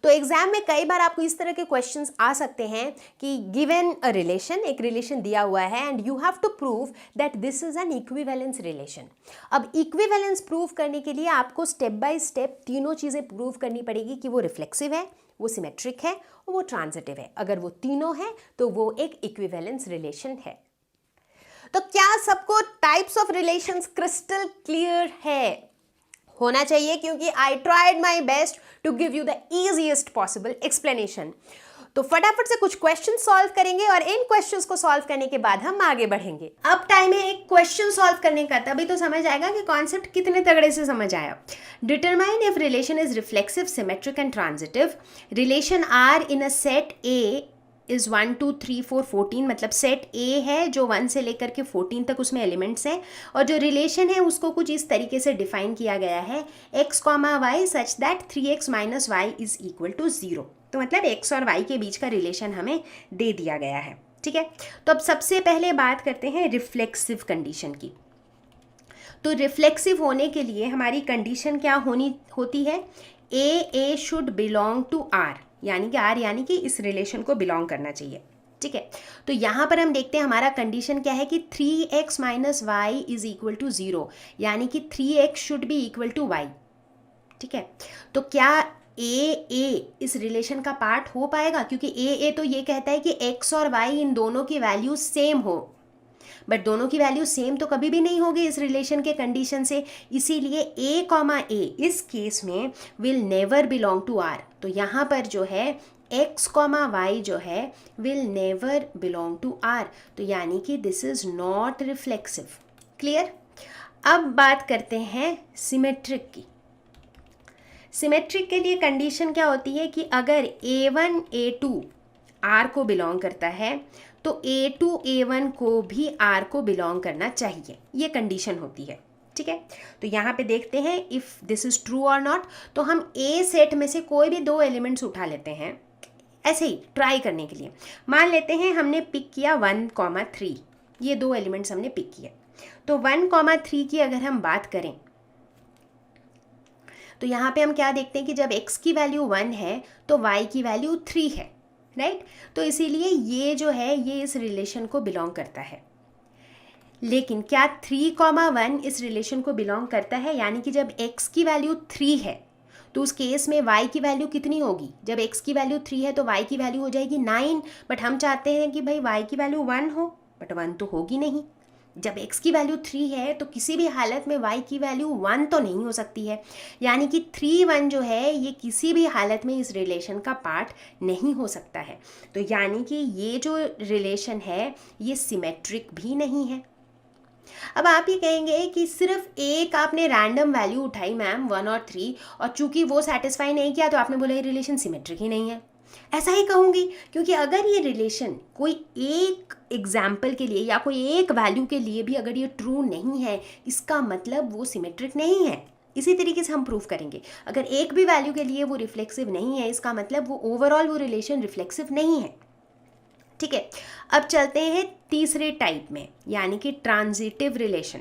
तो एग्जाम में कई बार आपको इस तरह के क्वेश्चंस आ सकते हैं कि गिवन अ रिलेशन, एक रिलेशन दिया हुआ है and you have to prove that this is an equivalence relation. अब इक्विवेलेंस प्रूव करने के लिए आपको स्टेप बाय स्टेप तीनों चीज़ें प्रूव करनी पड़ेगी कि वो रिफ्लेक्सिव है, वो सिमेट्रिक है और वो ट्रांजिटिव है। अगर वो तीनों है तो वो एक इक्विवेलेंस रिलेशन है। तो क्या सबको types of relations crystal clear है? होना चाहिए, क्योंकि I tried my best to give you the easiest possible explanation. तो फटाफट से कुछ क्वेश्चन सॉल्व करेंगे और इन क्वेश्चंस को सॉल्व करने के बाद हम आगे बढ़ेंगे। अब टाइम है एक क्वेश्चन सॉल्व करने का, तभी तो समझ आएगा कि कॉन्सेप्ट कितने तगड़े से समझ आया। Determine if relation is reflexive, symmetric and transitive. Relation R in a set A is 1 2 3 4 14, मतलब सेट ए है जो 1 से लेकर के 14 तक उसमें एलिमेंट्स हैं, और जो रिलेशन है उसको कुछ इस तरीके से डिफाइन किया गया है, x comma y such that 3x minus y is equal to 0। तो मतलब x और y के बीच का रिलेशन हमें दे दिया गया है, ठीक है। तो अब सबसे पहले बात करते हैं रिफ्लेक्सिव कंडीशन की। तो रिफ्लेक्सिव होने के लिए हमारी कंडीशन क्या होती है, ए शुड बिलोंग टू आर, यानी कि आर यानी कि इस रिलेशन को बिलोंग करना चाहिए, ठीक है। तो यहाँ पर हम देखते हैं हमारा कंडीशन क्या है कि 3x minus y is equal to 0, यानी कि 3x should be equal to y, ठीक है। तो क्या ए इस रिलेशन का पार्ट हो पाएगा, क्योंकि ए तो ये कहता है कि x और y इन दोनों की वैल्यू सेम हो, बट दोनों की वैल्यू सेम तो कभी भी नहीं होगी इस रिलेशन के कंडीशन से, इसीलिए a कॉमा ए इस केस में will never belong to R. तो यहाँ पर जो है x कॉमा वाई जो है will never belong to R, तो यानी कि this is not reflexive. Clear. अब बात करते हैं सिमेट्रिक की। सिमेट्रिक के लिए कंडीशन क्या होती है कि अगर a1 a2 r को बिलोंग करता है तो a2 a1 को भी r को बिलोंग करना चाहिए, ये कंडीशन होती है, ठीक है। तो यहाँ पे देखते हैं इफ़ दिस इज़ ट्रू और नॉट। तो हम a सेट में से कोई भी 2 एलिमेंट्स उठा लेते हैं, ऐसे ही ट्राई करने के लिए। मान लेते हैं हमने पिक किया 1,3, ये 2 एलिमेंट्स हमने पिक किए। तो 1,3 की अगर हम बात करें तो यहाँ पे हम क्या देखते हैं कि जब x की वैल्यू 1 है तो y की वैल्यू 3 है, राइट? तो इसीलिए ये जो है ये इस रिलेशन को बिलोंग करता है। लेकिन क्या 3,1 इस रिलेशन को बिलोंग करता है? यानी कि जब x की वैल्यू 3 है तो उस केस में y की वैल्यू कितनी होगी? जब x की वैल्यू 3 है तो y की वैल्यू हो जाएगी 9, बट हम चाहते हैं कि भाई y की वैल्यू 1 हो, बट 1 तो होगी नहीं। जब x की वैल्यू 3 है तो किसी भी हालत में y की वैल्यू 1 तो नहीं हो सकती है, यानी कि 3,1 जो है ये किसी भी हालत में इस रिलेशन का पार्ट नहीं हो सकता है। तो यानी कि ये जो रिलेशन है ये सिमेट्रिक भी नहीं है। अब आप ये कहेंगे कि सिर्फ एक आपने रैंडम वैल्यू उठाई मैम 1 और 3, और चूंकि वो सेटिस्फाई नहीं किया तो आपने बोला ये रिलेशन सिमेट्रिक ही नहीं है। ऐसा ही कहूँगी, क्योंकि अगर ये रिलेशन कोई एक एग्जाम्पल के लिए या कोई एक वैल्यू के लिए भी अगर ये ट्रू नहीं है, इसका मतलब वो सिमेट्रिक नहीं है। इसी तरीके से हम प्रूव करेंगे, अगर एक भी वैल्यू के लिए वो रिफ्लेक्सिव नहीं है, इसका मतलब वो ओवरऑल वो रिलेशन रिफ्लेक्सिव नहीं है। ठीक है, अब चलते हैं तीसरे टाइप में, यानी कि ट्रांजिटिव रिलेशन।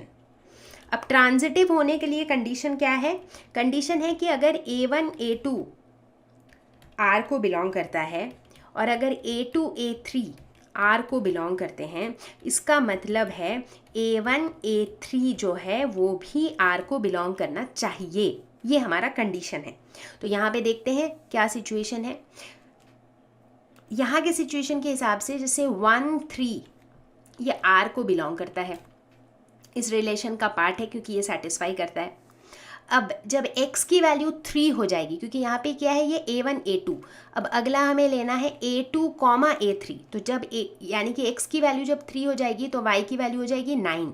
अब ट्रांजिटिव होने के लिए कंडीशन क्या है? कंडीशन है कि अगर A1 A2 R को बिलोंग करता है और अगर A2 A3 R को बिलोंग करते हैं, इसका मतलब है A1 A3 जो है वो भी R को बिलोंग करना चाहिए। ये हमारा कंडीशन है। तो यहाँ पे देखते हैं क्या सिचुएशन है। यहाँ के सिचुएशन के हिसाब से जैसे 1 3 ये R को बिलोंग करता है, इस रिलेशन का पार्ट है क्योंकि ये सेटिस्फाई करता है। अब जब x की वैल्यू 3 हो जाएगी, क्योंकि यहाँ पे क्या है ये A1 A2, अब अगला हमें लेना है A2, A3। तो जब यानी कि x की वैल्यू जब 3 हो जाएगी तो y की वैल्यू हो जाएगी 9।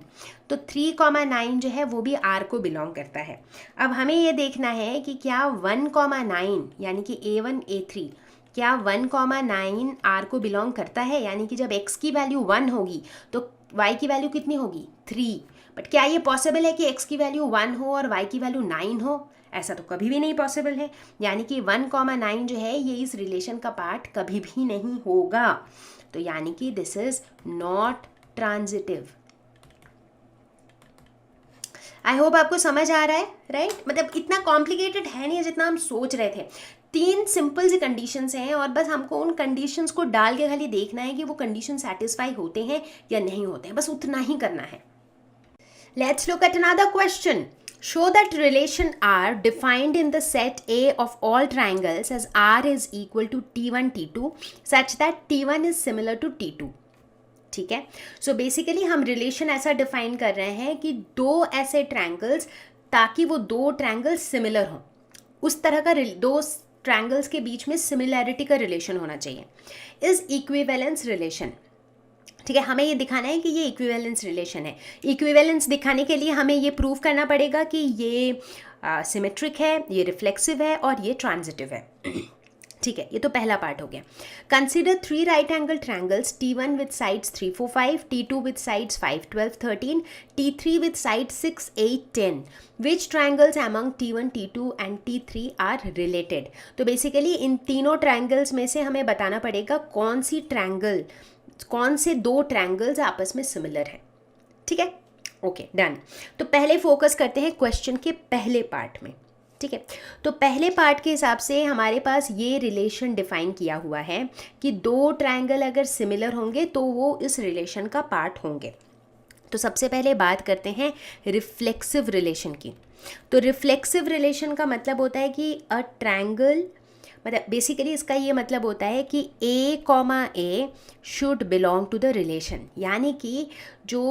तो 3, 9 जो है वो भी R को बिलोंग करता है। अब हमें ये देखना है कि क्या 1, 9 यानी कि A1 A3 क्या 1, 9 R को बिलोंग करता है? यानी कि जब x की वैल्यू 1 होगी तो y की वैल्यू कितनी होगी? 3। बट क्या ये पॉसिबल है कि x की वैल्यू 1 हो और y की वैल्यू 9 हो? ऐसा तो कभी भी नहीं पॉसिबल है। यानी कि 1, 9 जो है ये इस रिलेशन का पार्ट कभी भी नहीं होगा। तो यानी कि this is not transitive. I hope आपको समझ आ रहा है, राइट? मतलब इतना कॉम्प्लिकेटेड है नहीं जितना हम सोच रहे थे। 3 सिंपल सी कंडीशंस हैं और बस हमको उन कंडीशंस को डाल के खाली देखना है कि वो कंडीशन सेटिस्फाई होते हैं या नहीं होते हैं, बस उतना ही करना है। Let's look at another question. Show that relation R defined in the set A of all triangles as R is equal to T1 T2 such that T1 is similar to T2। ठीक है, so basically हम relation ऐसा define कर रहे हैं कि दो ऐसे ट्रायंगल्स, ताकि वो दो ट्रायंगल्स सिमिलर हों, उस तरह का दो ट्रायंगल्स के बीच में सिमिलैरिटी का रिलेशन होना चाहिए, इज इक्विवेलेंस रिलेशन। ठीक है, हमें ये दिखाना है कि ये इक्विवेलेंस रिलेशन है। इक्विवेलेंस दिखाने के लिए हमें ये प्रूव करना पड़ेगा कि ये सिमेट्रिक है, ये रिफ्लेक्सिव है और ये ट्रांजिटिव है। ठीक है, ये तो पहला पार्ट हो गया। Consider 3 right angle triangles T1 with sides 3, 4, 5, T2 with sides 5, 12, 13, T3 with sides 6, 8, 10। Which triangles among T1, T2 and T3 are related. तो बेसिकली इन तीनों ट्रायंगल्स में से हमें बताना पड़ेगा कौन से दो ट्रायंगल्स आपस में सिमिलर हैं। ठीक है, ओके, डन। तो पहले फोकस करते हैं क्वेश्चन के पहले पार्ट में। ठीक है, तो पहले पार्ट के हिसाब से हमारे पास ये रिलेशन डिफाइन किया हुआ है कि दो ट्रायंगल अगर सिमिलर होंगे तो वो इस रिलेशन का पार्ट होंगे। तो सबसे पहले बात करते हैं रिफ्लेक्सिव रिलेशन की। तो रिफ्लेक्सिव रिलेशन का मतलब होता है कि अ ट्रायंगल, मतलब बेसिकली इसका ये मतलब होता है कि A, should belong to the relation, यानी कि जो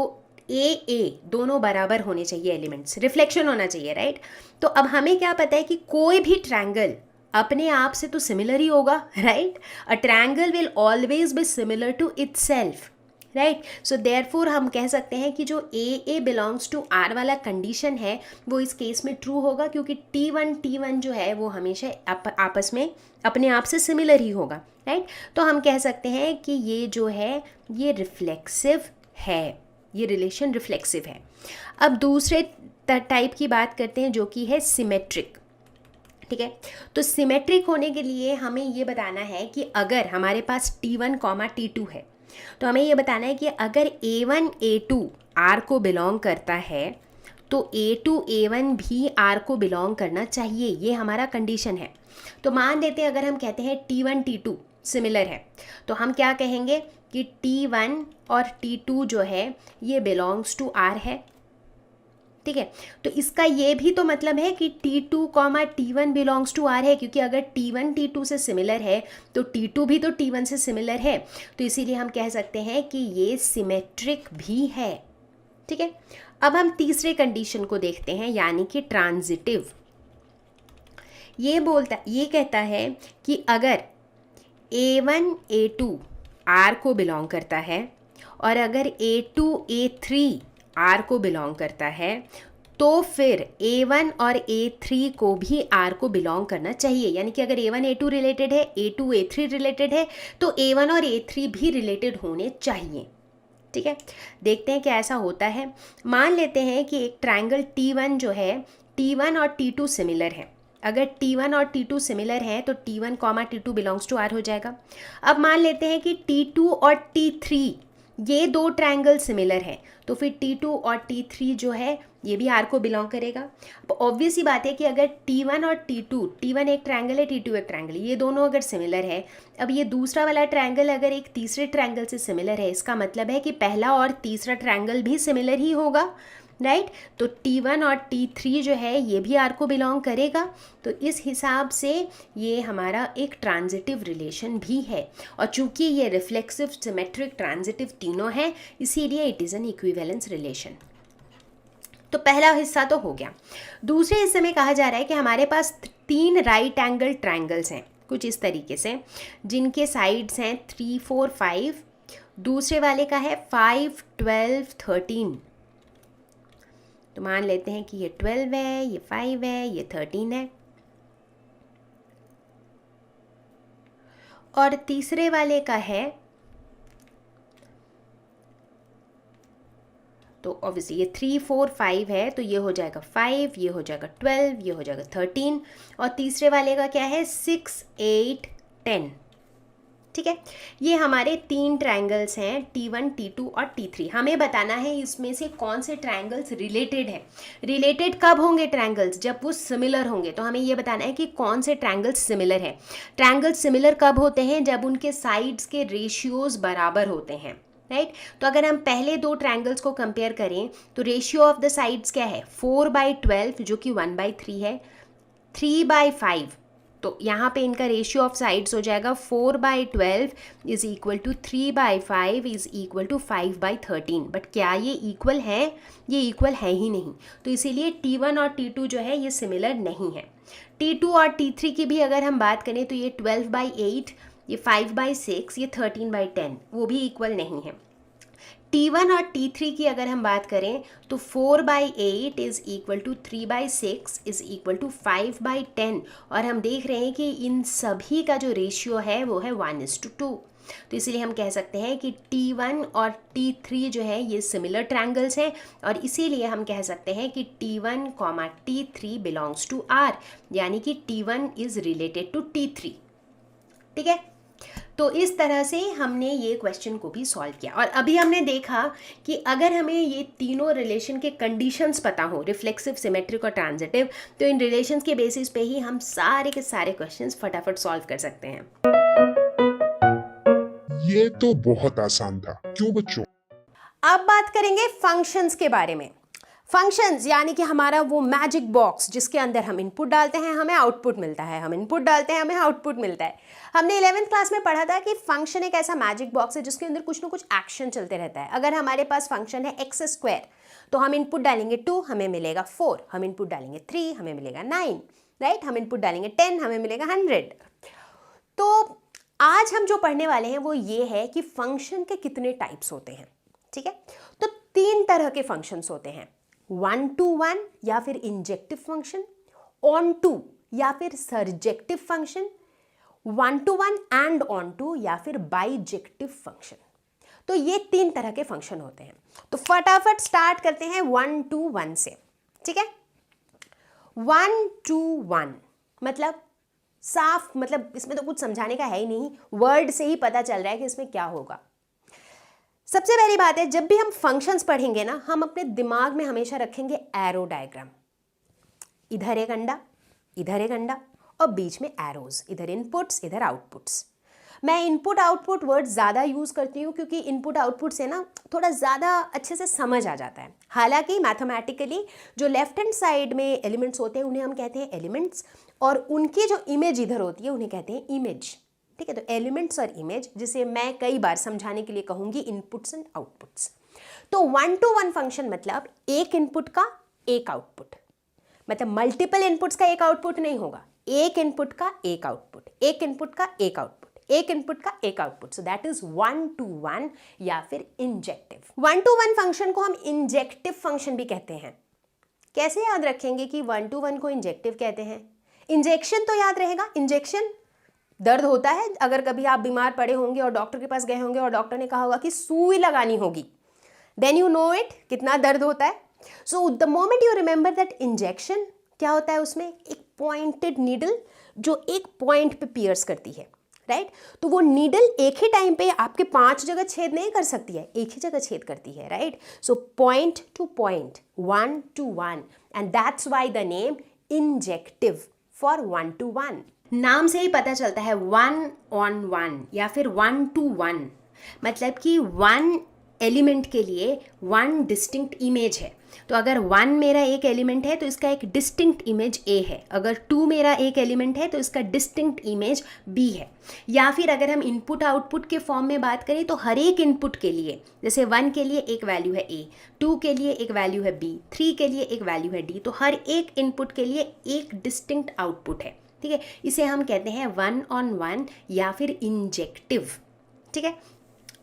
A दोनों बराबर होने चाहिए एलिमेंट्स, रिफ्लेक्शन होना चाहिए, राइट? तो अब हमें क्या पता है कि कोई भी ट्रायंगल अपने आप से तो सिमिलर ही होगा, right? A triangle will always be similar to itself, right? So therefore हम कह सकते हैं कि जो A बिलोंग्स टू R वाला कंडीशन है वो इस केस में ट्रू होगा, क्योंकि T1 जो है वो हमेशा आपस में अपने आप से सिमिलर ही होगा, राइट? तो हम कह सकते हैं कि ये जो है ये रिफ्लेक्सिव है, ये रिलेशन रिफ्लेक्सिव है। अब दूसरे टाइप की बात करते हैं जो कि है सिमेट्रिक। ठीक है, तो सिमेट्रिक होने के लिए हमें ये बताना है कि अगर हमारे पास T1, T2 है तो हमें ये बताना है कि अगर A1 A2 R को बिलोंग करता है तो A2 A1 भी R को बिलोंग करना चाहिए, ये हमारा कंडीशन है। तो मान लेते हैं अगर हम कहते हैं T1 T2 सिमिलर है, तो हम क्या कहेंगे कि T1 और T2 जो है ये बिलोंग्स टू R है। ठीक है, तो इसका ये भी तो मतलब है कि T2, T1 belongs to R है, क्योंकि अगर T1 T2 से सिमिलर है तो T2 भी तो T1 से सिमिलर है, तो इसीलिए हम कह सकते हैं कि ये सिमेट्रिक भी है। ठीक है, अब हम तीसरे कंडीशन को देखते हैं, यानी कि ट्रांजिटिव। ये कहता है कि अगर A1 A2 R को बिलोंग करता है और अगर A2 A3 R को बिलोंग करता है, तो फिर A1 और A3 को भी R को बिलोंग करना चाहिए। यानी कि अगर A1 A2 रिलेटेड है, A2 A3 रिलेटेड है, तो A1 और A3 भी रिलेटेड होने चाहिए। ठीक है, देखते हैं क्या ऐसा होता है। मान लेते हैं कि एक ट्रायंगल T1 जो है, T1 और T2 सिमिलर है। अगर T1 और T2 सिमिलर है तो T1, T2 belongs to R हो जाएगा। अब मान लेते हैं कि T2 और T3 ये दो ट्रायंगल सिमिलर है, तो फिर T2 और T3 जो है ये भी R को बिलोंग करेगा। अब ऑब्वियस ही बात है कि अगर T1 और T2, T1 एक ट्रायंगल है, T2 एक ट्रायंगल है, ये दोनों अगर सिमिलर है, अब ये दूसरा वाला ट्रायंगल अगर एक तीसरे ट्रायंगल से सिमिलर है, इसका मतलब है कि पहला और तीसरा ट्रायंगल भी सिमिलर ही होगा, राइट। तो T1 और T3 जो है ये भी R को बिलोंग करेगा, तो इस हिसाब से ये हमारा एक ट्रांजिटिव रिलेशन भी है। और चूंकि ये रिफ्लेक्सिव, सिमेट्रिक, ट्रांजिटिव तीनों है, इसीलिए it is an equivalence relation. तो पहला हिस्सा तो हो गया। दूसरे हिस्से में कहा जा रहा है कि हमारे पास 3 राइट एंगल ट्रायंगल्स हैं कुछ इस तरीके से, जिनके साइड्स हैं 3, 4, 5, दूसरे वाले का है 5, 12, 13। तो मान लेते हैं कि ये 12 है, ये 5 है, ये 13 है, और तीसरे वाले का है, तो ऑब्वियसली ये 3, 4, 5 है, तो ये हो जाएगा 5, ये हो जाएगा 12, ये हो जाएगा 13, और तीसरे वाले का क्या है 6, 8, 10। ठीक है, ये हमारे 3 ट्रायंगल्स हैं T1, T2 और T3। हमें बताना है इसमें से कौन से ट्रायंगल्स रिलेटेड है। रिलेटेड कब होंगे ट्रायंगल्स? जब वो सिमिलर होंगे। तो हमें ये बताना है कि कौन से ट्रायंगल्स सिमिलर है। ट्रायंगल्स सिमिलर कब होते हैं? जब उनके साइड्स के रेशियोज बराबर होते हैं, राइट। तो अगर हम पहले 2 ट्रायंगल्स को कंपेयर करें तो रेशियो ऑफ द साइड्स क्या है? 4/12 जो कि 1/3 है, 3/5, तो यहाँ पे इनका रेशियो ऑफ साइड्स हो जाएगा 4/12 is equal to 3/5 is equal to 5/13। But क्या ये इक्वल है? ये इक्वल है ही नहीं, तो इसीलिए T1 और T2 जो है ये सिमिलर नहीं है। T2 और T3 की भी अगर हम बात करें तो ये 12/8, ये 5/6, ये 13/10, वो भी इक्वल नहीं है। T1 और T3 की अगर हम बात करें तो 4/8 is equal to 3/6 is equal to 5/10, और हम देख रहे हैं कि इन सभी का जो रेशियो है वो है 1:2। तो इसलिए हम कह सकते हैं कि T1 और T3 जो है ये सिमिलर ट्रायंगल्स हैं, और इसीलिए हम कह सकते हैं कि T1, T3 belongs to R, यानी कि T1 is related to T3। ठीक है, तो इस तरह से हमने ये क्वेश्चन को भी सॉल्व किया। और अभी हमने देखा कि अगर हमें ये तीनों रिलेशन के कंडीशंस पता हो, रिफ्लेक्सिव, सिमेट्रिक और ट्रांजिटिव, तो इन रिलेशंस के बेसिस पे ही हम सारे के सारे क्वेश्चंस फटाफट सॉल्व कर सकते हैं। ये तो बहुत आसान था, क्यों बच्चों? अब बात करेंगे फंक्शंस के बारे में। फंक्शंस यानी कि हमारा वो मैजिक बॉक्स जिसके अंदर हम इनपुट डालते हैं हमें आउटपुट मिलता है, हम इनपुट डालते हैं हमें आउटपुट मिलता है। हमने 11th क्लास में पढ़ा था कि फंक्शन एक ऐसा मैजिक बॉक्स है जिसके अंदर कुछ ना कुछ एक्शन चलते रहता है। अगर हमारे पास फंक्शन है x², तो हम इनपुट डालेंगे 2, हमें मिलेगा 4, हम इनपुट डालेंगे 3, हमें मिलेगा 9, राइट, हम इनपुट डालेंगे 10, हमें मिलेगा 100। तो आज हम जो पढ़ने वाले हैं वो ये है कि फंक्शन के कितने टाइप्स होते हैं। ठीक है, तो 3 तरह के फंक्शंस होते हैं, 1-to-1 या फिर इंजेक्टिव फंक्शन, ऑन-टू या फिर surjective function, 1-to-1 and on-to या फिर बाइजेक्टिव फंक्शन। तो ये 3 तरह के फंक्शन होते हैं। तो फटाफट स्टार्ट करते हैं 1-to-1 से। ठीक है, 1-to-1 मतलब साफ, मतलब इसमें तो कुछ समझाने का है ही नहीं, वर्ड से ही पता चल रहा है कि इसमें क्या होगा। सबसे पहली बात है, जब भी हम फंक्शंस पढ़ेंगे ना, हम अपने दिमाग में हमेशा रखेंगे एरो डायग्राम। इधर एक अंडा, इधर एक अंडा, और बीच में एरोज, इधर इनपुट्स, इधर आउटपुट्स। मैं इनपुट आउटपुट वर्ड ज़्यादा यूज़ करती हूँ क्योंकि इनपुट आउटपुट से ना थोड़ा ज़्यादा अच्छे से समझ आ जाता है। हालांकि मैथमेटिकली जो लेफ्ट हैंड साइड में एलिमेंट्स होते हैं उन्हें हम कहते हैं एलिमेंट्स, और उनकी जो इमेज इधर होती है उन्हें कहते हैं इमेज। ठीक है, तो एलिमेंट्स और इमेज, जिसे मैं कई बार समझाने के लिए कहूँगी इनपुट्स एंड आउटपुट्स। तो 1-to-1 फंक्शन मतलब एक इनपुट का एक आउटपुट, मतलब मल्टीपल इनपुट्स का एक आउटपुट नहीं होगा, एक इनपुट का एक आउटपुट, एक इनपुट का एक आउटपुट, एक इनपुट का एक output. So that is 1-to-1 या फिर इंजेक्टिव। 1-to-1 फंक्शन को हम इंजेक्टिव फंक्शन भी कहते हैं। कैसे याद रखेंगे कि 1-to-1 को इंजेक्टिव कहते हैं? इंजेक्शन तो याद रहेगा, इंजेक्शन दर्द होता है। अगर कभी आप बीमार पड़े होंगे और डॉक्टर के पास गए होंगे और डॉक्टर ने कहा होगा कि सुई लगानी होगी, देन यू नो इट, कितना दर्द होता है। So the moment you remember that injection, क्या होता है उसमें? एक पॉइंटेड नीडल जो एक पॉइंट पे पियर्स करती है, राइट? तो वो नीडल एक ही टाइम पे आपके 5 जगह छेद नहीं कर सकती है, एक ही जगह छेद करती है, right? So point two point, 1-to-1, and that's why the name injective for 1-to-1। नाम से ही पता चलता है 1-on-1 या फिर 1-to-1, मतलब कि 1 एलिमेंट के लिए 1 डिस्टिंक्ट इमेज है। तो अगर 1 मेरा एक एलिमेंट है तो इसका एक डिस्टिंक्ट इमेज A है, अगर 2 मेरा एक एलिमेंट है तो इसका डिस्टिंक्ट इमेज B है। या फिर अगर हम इनपुट आउटपुट के फॉर्म में बात करें तो हर एक इनपुट के लिए, जैसे 1 के लिए एक वैल्यू है A, 2 के लिए एक वैल्यू है B, 3 के लिए एक वैल्यू है D, तो हर एक इनपुट के लिए एक डिस्टिंक्ट आउटपुट है। ठीक है, इसे हम कहते हैं 1-on-1 या फिर इंजेक्टिव। ठीक है,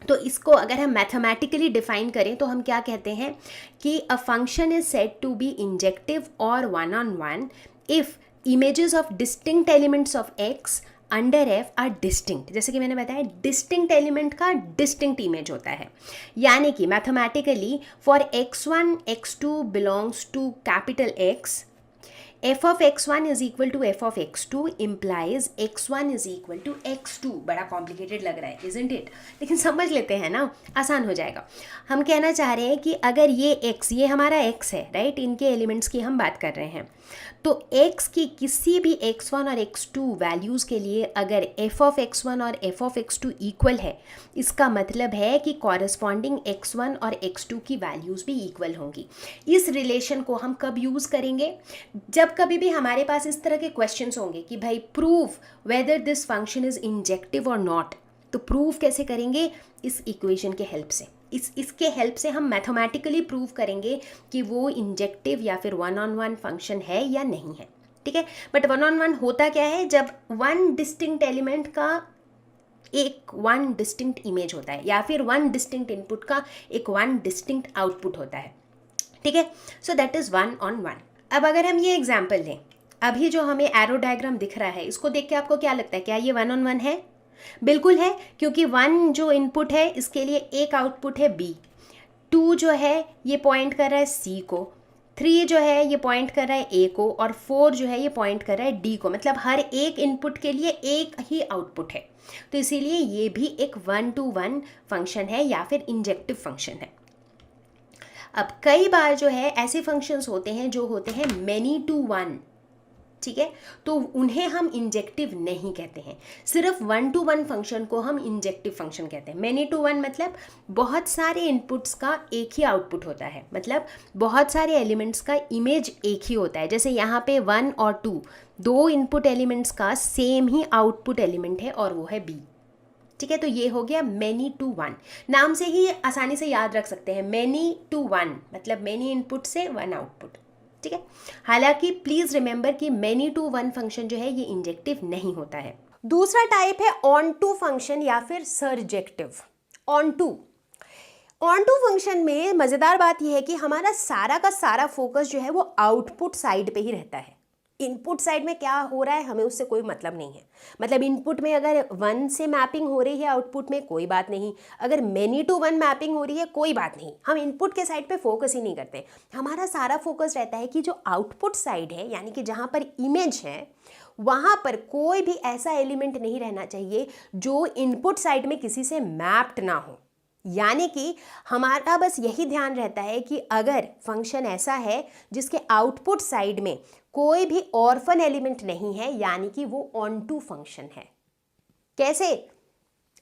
तो इसको अगर हम मैथमेटिकली डिफाइन करें तो हम क्या कहते हैं कि a function is said to be injective और 1-on-1 if images of distinct elements of x under f are distinct. जैसे कि मैंने बताया, डिस्टिंक्ट एलिमेंट का डिस्टिंक्ट इमेज होता है, यानी कि mathematically for x1 x2 belongs to capital X, f of x1 is equal to f of x2 implies x1 is equal to x2। बड़ा कॉम्प्लिकेटेड लग रहा है, isn't it? लेकिन समझ लेते हैं ना, आसान हो जाएगा। हम कहना चाह रहे हैं कि अगर ये x, ये हमारा x है, राइट? इनके एलिमेंट्स की हम बात कर रहे हैं, तो x की किसी भी x1 और x2 वैल्यूज़ के लिए अगर f of x1 और f of x2 इक्वल है, इसका मतलब है कि कॉरस्पॉन्डिंग x1 और x2 की वैल्यूज़ भी इक्वल होंगी। इस रिलेशन को हम कब यूज़ करेंगे? जब कभी भी हमारे पास इस तरह के क्वेश्चंस होंगे कि भाई prove whether this function is injective और नॉट, तो प्रूव कैसे करेंगे? इस इक्वेशन के हेल्प से, इसके हेल्प से हम मैथमेटिकली प्रूव करेंगे कि वो इंजेक्टिव या फिर 1-on-1 फंक्शन है या नहीं है। ठीक है, बट 1-on-1 होता क्या है? जब 1 डिस्टिंक्ट एलिमेंट का एक 1 डिस्टिंक्ट इमेज होता है, या फिर 1 डिस्टिंक्ट इनपुट का एक 1 डिस्टिंक्ट आउटपुट होता है। ठीक है, सो दैट इज 1-on-1। अब अगर हम ये एग्जाम्पल लें, अभी जो हमें एरो डायग्राम दिख रहा है, इसको देख के आपको क्या लगता है, क्या ये 1-on-1 है? बिल्कुल है, क्योंकि 1 जो इनपुट है इसके लिए एक आउटपुट है B, 2 जो है ये पॉइंट कर रहा है C को, 3 जो है ये पॉइंट कर रहा है A को, और 4 जो है ये पॉइंट कर रहा है D को। मतलब हर एक इनपुट के लिए एक ही आउटपुट है, तो इसीलिए ये भी एक 1-to-1 फंक्शन है या फिर इंजेक्टिव फंक्शन है। अब कई बार जो है ऐसे फंक्शंस होते हैं जो होते हैं many to 1, ठीक है, तो उन्हें हम इंजेक्टिव नहीं कहते हैं। सिर्फ 1-to-1 फंक्शन को हम इंजेक्टिव फंक्शन कहते हैं। many to 1 मतलब बहुत सारे इनपुट्स का एक ही आउटपुट होता है, मतलब बहुत सारे एलिमेंट्स का इमेज एक ही होता है। जैसे यहाँ पे 1 और 2 दो इनपुट एलिमेंट्स का सेम ही आउटपुट एलिमेंट है और वो है B। ठीक है, तो ये हो गया many to 1। नाम से ही आसानी से याद रख सकते हैं, many to 1 मतलब many इनपुट से 1 आउटपुट। ठीक है, हालांकि प्लीज रिमेंबर कि many to 1 फंक्शन जो है ये इंजेक्टिव नहीं होता है। दूसरा टाइप है ऑन टू फंक्शन या फिर सर्जेक्टिव। ऑन टू फंक्शन में मज़ेदार बात यह है कि हमारा सारा का सारा फोकस जो है वो आउटपुट साइड पे ही रहता है। इनपुट साइड में क्या हो रहा है हमें उससे कोई मतलब नहीं है। मतलब इनपुट में अगर 1 से मैपिंग हो रही है आउटपुट में, कोई बात नहीं। अगर many to 1 मैपिंग हो रही है, कोई बात नहीं। हम इनपुट के साइड पे फोकस ही नहीं करते। हमारा सारा फोकस रहता है कि जो आउटपुट साइड है, यानी कि जहाँ पर इमेज है, वहाँ पर कोई भी ऐसा एलिमेंट नहीं रहना चाहिए जो इनपुट साइड में किसी से मैप्ड ना हो। यानी कि हमारा बस यही ध्यान रहता है कि अगर फंक्शन ऐसा है जिसके आउटपुट साइड में कोई भी ऑर्फन एलिमेंट नहीं है, यानी कि वो ऑन टू फंक्शन है। कैसे?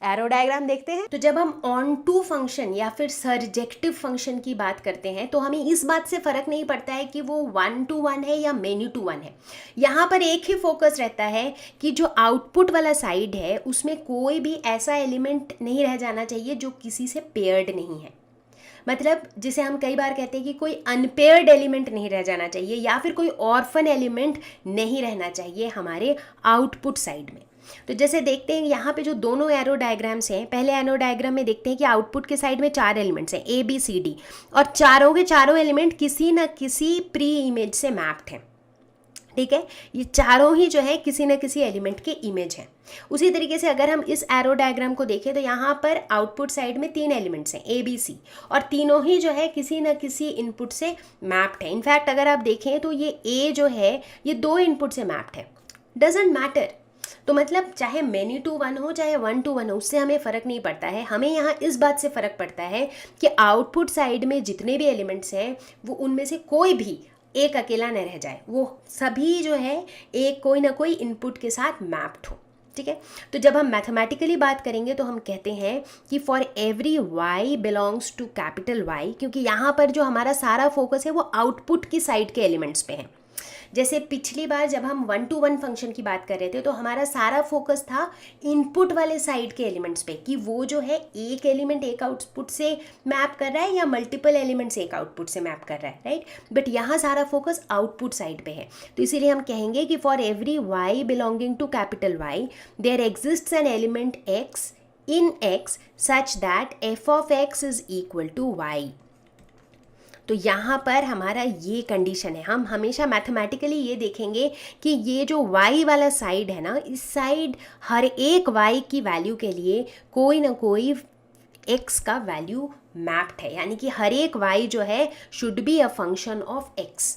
एरो डायग्राम देखते हैं। तो जब हम ऑन टू फंक्शन या फिर सर्जेक्टिव फंक्शन की बात करते हैं तो हमें इस बात से फर्क नहीं पड़ता है कि वो 1 to 1 है या मेनी टू 1 है। यहाँ पर एक ही फोकस रहता है कि जो आउटपुट वाला साइड है उसमें कोई भी ऐसा एलिमेंट नहीं रह जाना चाहिए जो किसी से पेयर्ड नहीं है। मतलब जिसे हम कई बार कहते हैं कि कोई अनपेयर्ड एलिमेंट नहीं रह जाना चाहिए या फिर कोई ऑर्फन एलिमेंट नहीं रहना चाहिए हमारे आउटपुट साइड में। तो जैसे देखते हैं यहाँ पे जो दोनों एरो डायग्राम्स हैं, पहले एरो डायग्राम में देखते हैं कि आउटपुट के साइड में 4 एलिमेंट्स हैं A B C D, और चारों के चारों एलिमेंट किसी न किसी प्री इमेज से मैप्ड हैं। ठीक है, ये चारों ही जो है किसी न किसी एलिमेंट के इमेज हैं। उसी तरीके से अगर हम इस एरो डायग्राम को देखें तो यहाँ पर आउटपुट साइड में 3 एलिमेंट्स हैं A B C, और तीनों ही जो है किसी न किसी इनपुट से मैप्ड है। इनफैक्ट अगर आप देखें तो ये A जो है ये 2 इनपुट से मैप्ड है। Doesn't matter. तो मतलब चाहे मेनी टू 1 हो चाहे 1 to 1 हो, उससे हमें फ़र्क नहीं पड़ता है। हमें यहाँ इस बात से फ़र्क पड़ता है कि आउटपुट साइड में जितने भी एलिमेंट्स हैं वो उनमें से कोई भी एक अकेला न रह जाए, वो सभी जो है एक कोई ना कोई इनपुट के साथ मैप्ड हो। ठीक है, तो जब हम मैथमेटिकली बात करेंगे तो हम कहते हैं कि for every y belongs to capital Y, क्योंकि यहाँ पर जो हमारा सारा फोकस है वो आउटपुट की साइड के एलिमेंट्स पे है। जैसे पिछली बार जब हम 1 to 1 फंक्शन की बात कर रहे थे तो हमारा सारा फोकस था इनपुट वाले साइड के एलिमेंट्स पे, कि वो जो है एक एलिमेंट एक आउटपुट से मैप कर रहा है या मल्टीपल एलिमेंट्स एक आउटपुट से मैप कर रहा है, राइट। बट यहाँ सारा फोकस आउटपुट साइड पे है, तो इसीलिए हम कहेंगे कि for every y belonging to capital Y there exists an element x in x such that f of x is equal to y। तो यहाँ पर हमारा ये कंडीशन है। हम हमेशा मैथमेटिकली ये देखेंगे कि ये जो y वाला साइड है ना, इस साइड हर एक y की वैल्यू के लिए कोई ना कोई x का वैल्यू मैप्ड है, यानी कि हर एक y जो है should be a function of x।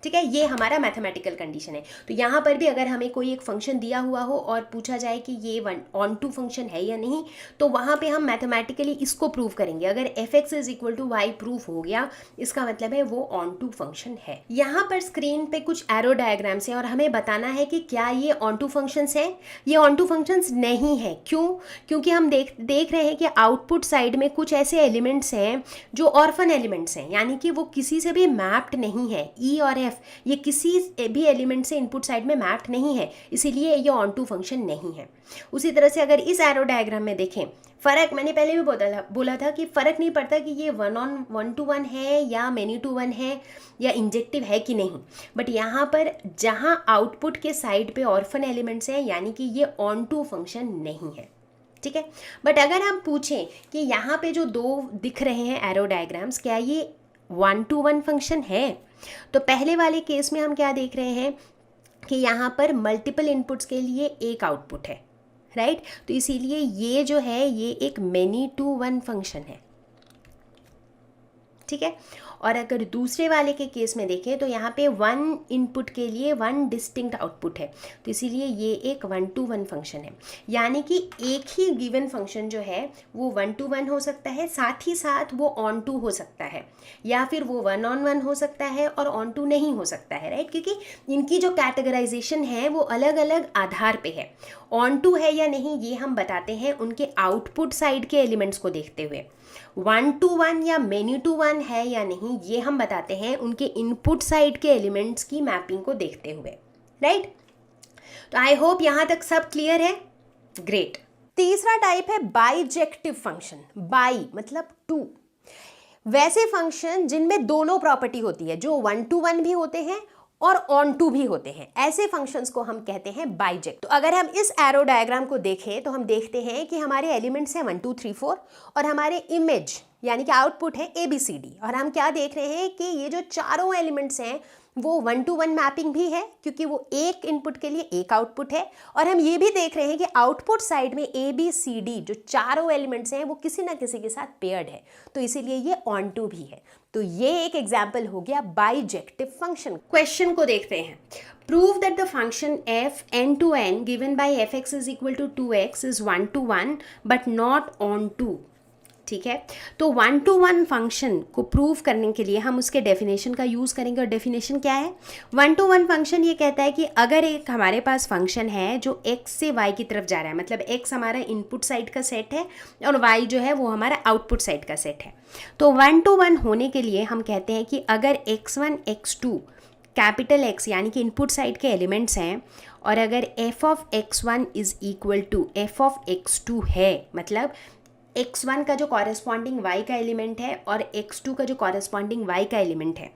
ठीक है, ये हमारा मैथमेटिकल कंडीशन है। तो यहाँ पर भी अगर हमें कोई एक फंक्शन दिया हुआ हो और पूछा जाए कि ये ऑन टू फंक्शन है या नहीं, तो वहाँ पे हम मैथमेटिकली इसको प्रूव करेंगे। अगर fx is equal to y proof हो गया, इसका मतलब है वो ऑन टू फंक्शन है। यहाँ पर स्क्रीन पे कुछ एरो डायग्राम्स हैं और हमें बताना है कि क्या ये ऑन टू फंक्शंस हैं। ये ऑन टू फंक्शंस नहीं है। क्यों? क्योंकि हम देख रहे हैं कि आउटपुट साइड में कुछ ऐसे एलिमेंट्स हैं जो ऑर्फन एलिमेंट्स हैं, यानी कि वो किसी से भी मैप्ड नहीं है। ई और ये किसी भी एलिमेंट से इनपुट साइड में मैप्ड नहीं है, इसीलिए ये ऑन टू फंक्शन नहीं है। उसी तरह से अगर इस एरो डायग्राम में देखें, फ़र्क मैंने पहले भी बोला था कि फ़र्क नहीं पड़ता कि ये 1 to 1 है या मेनी टू 1 है या इंजेक्टिव है कि नहीं। बट यहाँ पर जहाँ आउटपुट के साइड पे ऑर्फन एलिमेंट्स हैं, यानी कि ये ऑन टू फंक्शन नहीं है। ठीक है, बट अगर हम पूछें कि यहाँ पे जो 2 दिख रहे हैं एरो डायग्राम्स, क्या ये 1 to 1 फंक्शन है? तो पहले वाले केस में हम क्या देख रहे हैं कि यहाँ पर मल्टीपल इनपुट्स के लिए एक आउटपुट है, राइट। तो इसीलिए ये जो है ये एक मेनी टू 1 फंक्शन है। ठीक है, और अगर दूसरे वाले के केस में देखें तो यहाँ पे 1 इनपुट के लिए 1 डिस्टिंक्ट आउटपुट है, तो इसीलिए ये एक 1 to 1 फंक्शन है। यानी कि एक ही गिवन फंक्शन जो है वो 1 to 1 हो सकता है, साथ ही साथ वो ऑन टू हो सकता है, या फिर वो 1 on 1 हो सकता है और ऑन टू नहीं हो सकता है, राइट। क्योंकि इनकी जो कैटेगराइजेशन है वो अलग अलग आधार पे है। ऑन टू है या नहीं ये हम बताते हैं उनके आउटपुट साइड के एलिमेंट्स को देखते हुए। 1 to 1 या मेनी टू 1 है या नहीं ये हम बताते हैं उनके इनपुट साइड के एलिमेंट्स की मैपिंग को देखते हुए, राइट। तो आई होप यहाँ तक सब क्लियर है। ग्रेट। तीसरा टाइप है बाइजेक्टिव फंक्शन। बाई मतलब 2। वैसे फंक्शन जिनमें दोनों प्रॉपर्टी होती है, जो 1 to 1 भी होते हैं और ऑन टू भी होते हैं, ऐसे फंक्शंस को हम कहते हैं बाइजेक्ट। तो अगर हम इस एरो डायग्राम को देखें तो हम देखते हैं कि हमारे एलिमेंट्स हैं 1 2 3 4 और हमारे इमेज यानी कि आउटपुट है ABCD, और हम क्या देख रहे हैं कि ये जो चारों एलिमेंट्स हैं वो 1 to 1 मैपिंग भी है, क्योंकि वो एक इनपुट के लिए एक आउटपुट है। और हम ये भी देख रहे हैं कि आउटपुट साइड में ABCD जो चारों एलिमेंट्स हैं वो किसी ना किसी के साथ पेयर्ड है, तो इसीलिए ये ऑन टू भी है। तो ये एक एग्जाम्पल हो गया बाइजेक्टिव फंक्शन। क्वेश्चन को देखते हैं। Prove that the function f n to n given by fx is equal to 2x is 1 to 1 but not onto. ठीक है। तो 1-to-1 फंक्शन को प्रूव करने के लिए हम उसके डेफिनेशन का यूज़ करेंगे, और डेफिनेशन क्या है? 1-to-1 फंक्शन ये कहता है कि अगर एक हमारे पास फंक्शन है जो x से y की तरफ जा रहा है, मतलब x हमारा इनपुट साइड का सेट है और y जो है वो हमारा आउटपुट साइड का सेट है, तो 1-to-1 होने के लिए हम कहते हैं कि अगर x1 x2 कैपिटल X यानी कि इनपुट साइड के एलिमेंट्स हैं, और अगर f of x1 is equal to f of x2 है, मतलब x1 का जो कॉरेस्पॉन्डिंग y का एलिमेंट है और x2 का जो कॉरेस्पॉन्डिंग y का एलिमेंट है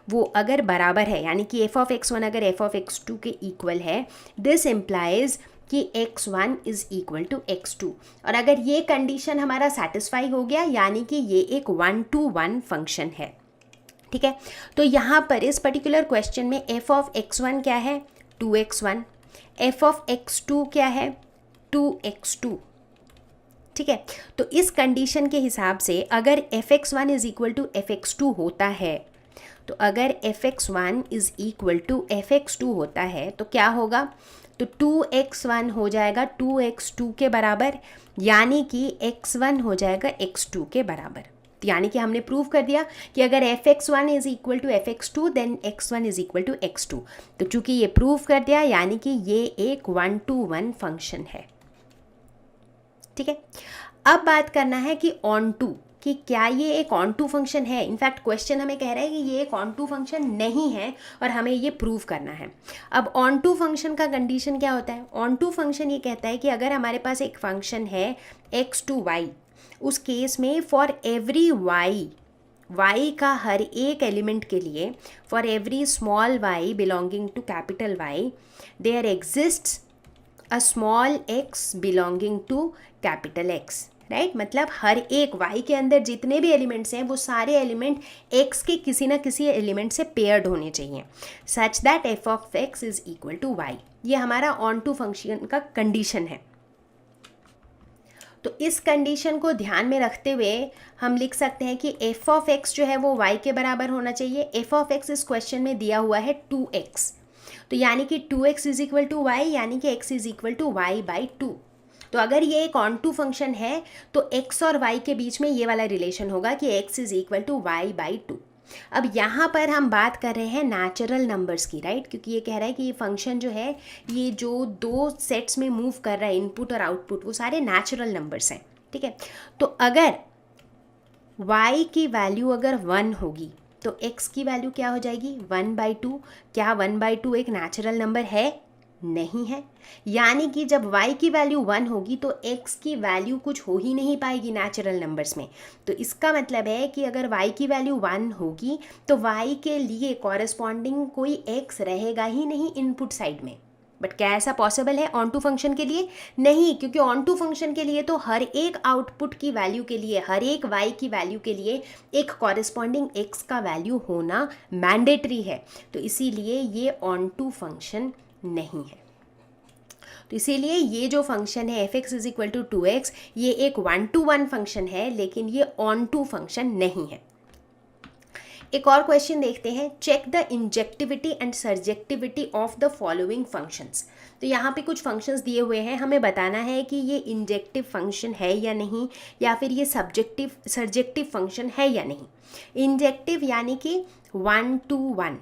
वो अगर बराबर है, यानी कि f ऑफ x1 अगर f ऑफ x2 के इक्वल है, दिस इम्प्लाइज कि x1 is equal to x2। और अगर ये कंडीशन हमारा सेटिस्फाई हो गया, यानी कि ये एक 1-to-1 फंक्शन है, ठीक है। तो यहाँ पर इस पर्टिकुलर क्वेश्चन में f ऑफ x1 क्या है? 2x1, f ऑफ x2 क्या है? 2x2, ठीक है। तो इस कंडीशन के हिसाब से अगर fx1 is equal to fx2 होता है, तो अगर fx1 is equal to fx2 होता है तो क्या होगा? तो 2x1 हो जाएगा 2x2 के बराबर, यानी कि x1 हो जाएगा x2 के बराबर। यानी कि हमने प्रूव कर दिया कि अगर fx1 is equal to fx2 then x1 is equal to x2। तो चूंकि ये प्रूव कर दिया, यानी कि ये एक 1-to-1 फंक्शन है, ठीक है। अब बात करना है कि ऑन टू, कि क्या ये एक ऑन टू फंक्शन है। इनफैक्ट क्वेश्चन हमें कह रहा है कि ये एक ऑन टू फंक्शन नहीं है और हमें ये प्रूव करना है। अब ऑन टू फंक्शन का कंडीशन क्या होता है? ऑन टू फंक्शन ये कहता है कि अगर हमारे पास एक फंक्शन है x to y, उस केस में फॉर एवरी y का हर एक एलिमेंट के लिए, for every small y belonging to capital Y, there exists a small x belonging to capital X, right. मतलब हर एक y के अंदर जितने भी एलिमेंट्स हैं वो सारे एलिमेंट x के किसी ना किसी एलिमेंट से पेयर्ड होने चाहिए, such that f of x is equal to y। ये हमारा ऑन टू फंक्शन का कंडीशन है। तो इस कंडीशन को ध्यान में रखते हुए हम लिख सकते हैं कि f ऑफ x जो है वो y के बराबर होना चाहिए। f ऑफ x इस क्वेश्चन में दिया हुआ है 2x, तो यानी कि 2x is equal to y, यानी कि x is equal to y by 2। तो अगर ये एक ऑन टू फंक्शन है तो x और y के बीच में ये वाला रिलेशन होगा कि x is equal to y by 2। अब यहाँ पर हम बात कर रहे हैं नेचुरल नंबर्स की, राइट, क्योंकि ये कह रहा है कि ये फंक्शन जो है ये जो दो सेट्स में मूव कर रहा है, इनपुट और आउटपुट, वो सारे नेचुरल नंबर्स हैं, ठीक है। तो अगर y की वैल्यू अगर 1 होगी तो x की वैल्यू क्या हो जाएगी? 1/2। क्या 1/2 एक नेचुरल नंबर है? नहीं है। यानी कि जब y की वैल्यू 1 होगी तो x की वैल्यू कुछ हो ही नहीं पाएगी नेचुरल नंबर्स में। तो इसका मतलब है कि अगर y की वैल्यू 1 होगी तो y के लिए कॉरेस्पॉन्डिंग कोई x रहेगा ही नहीं इनपुट साइड में। बट क्या ऐसा पॉसिबल है ऑन टू फंक्शन के लिए? नहीं, क्योंकि ऑन टू फंक्शन के लिए तो हर एक आउटपुट की वैल्यू के लिए, हर एक y की वैल्यू के लिए एक कॉरेस्पॉन्डिंग x का वैल्यू होना मैंडेटरी है। तो इसीलिए ये ऑन टू फंक्शन नहीं है। तो इसीलिए ये जो फंक्शन है f(x) is equal to 2x, ये एक 1-to-1 फंक्शन है, लेकिन ये ऑन टू फंक्शन नहीं है। एक और क्वेश्चन देखते हैं। Check the injectivity and surjectivity of the following functions. तो यहाँ पे कुछ फंक्शंस दिए हुए हैं, हमें बताना है कि ये इंजेक्टिव फंक्शन है या नहीं, या फिर ये सर्जेक्टिव फंक्शन है या नहीं। इंजेक्टिव यानी कि 1-to-1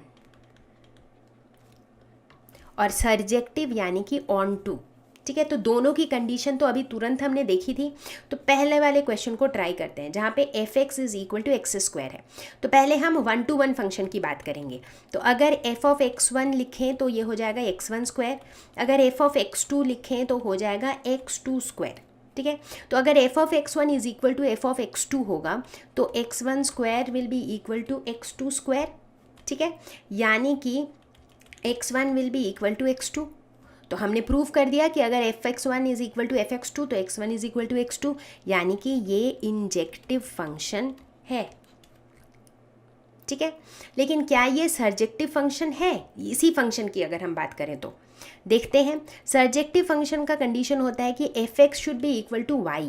और सर्जेक्टिव यानी कि ऑन टू, ठीक है। तो दोनों की कंडीशन तो अभी तुरंत हमने देखी थी। तो पहले वाले क्वेश्चन को ट्राई करते हैं, जहाँ पे f(x) is equal to x² है। तो पहले हम 1-to-1 फंक्शन की बात करेंगे। तो अगर f ऑफ x1 लिखें तो ये हो जाएगा x1², अगर f ऑफ x2 लिखें तो हो जाएगा x2², ठीक है। तो अगर f of x1 is equal to f of x2 होगा तो x1² will be equal to x2², ठीक है, यानी कि x1 will be equal to x2। तो हमने प्रूव कर दिया कि अगर fx1 is equal to fx2 तो x1 is equal to x2, यानी कि ये इंजेक्टिव फंक्शन है, ठीक है। लेकिन क्या ये सर्जेक्टिव फंक्शन है? इसी फंक्शन की अगर हम बात करें तो देखते हैं। सर्जेक्टिव फंक्शन का कंडीशन होता है कि f(x) should be equal to y।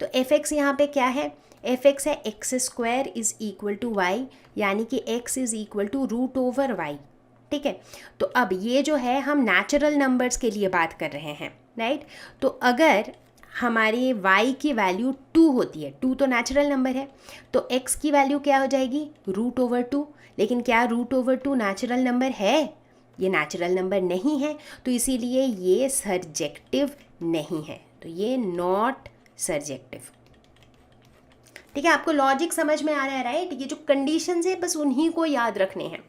तो f(x) यहाँ पे क्या है? f(x) है x² is equal to y, यानी कि x is equal to √y, ठीक है। तो अब ये जो है हम नेचुरल नंबर्स के लिए बात कर रहे हैं, राइट। तो अगर हमारी y की वैल्यू 2 होती है, 2 तो नेचुरल नंबर है, तो x की वैल्यू क्या हो जाएगी √/2। लेकिन क्या √/2 नेचुरल नंबर है? ये नेचुरल नंबर नहीं है, तो इसीलिए ये सर्जेक्टिव नहीं है, तो ये नॉट सर्जेक्टिव। ठीक है, आपको लॉजिक समझ में आ रहा है, राइट? ये जो कंडीशंस है बस उन्हीं को याद रखने हैं।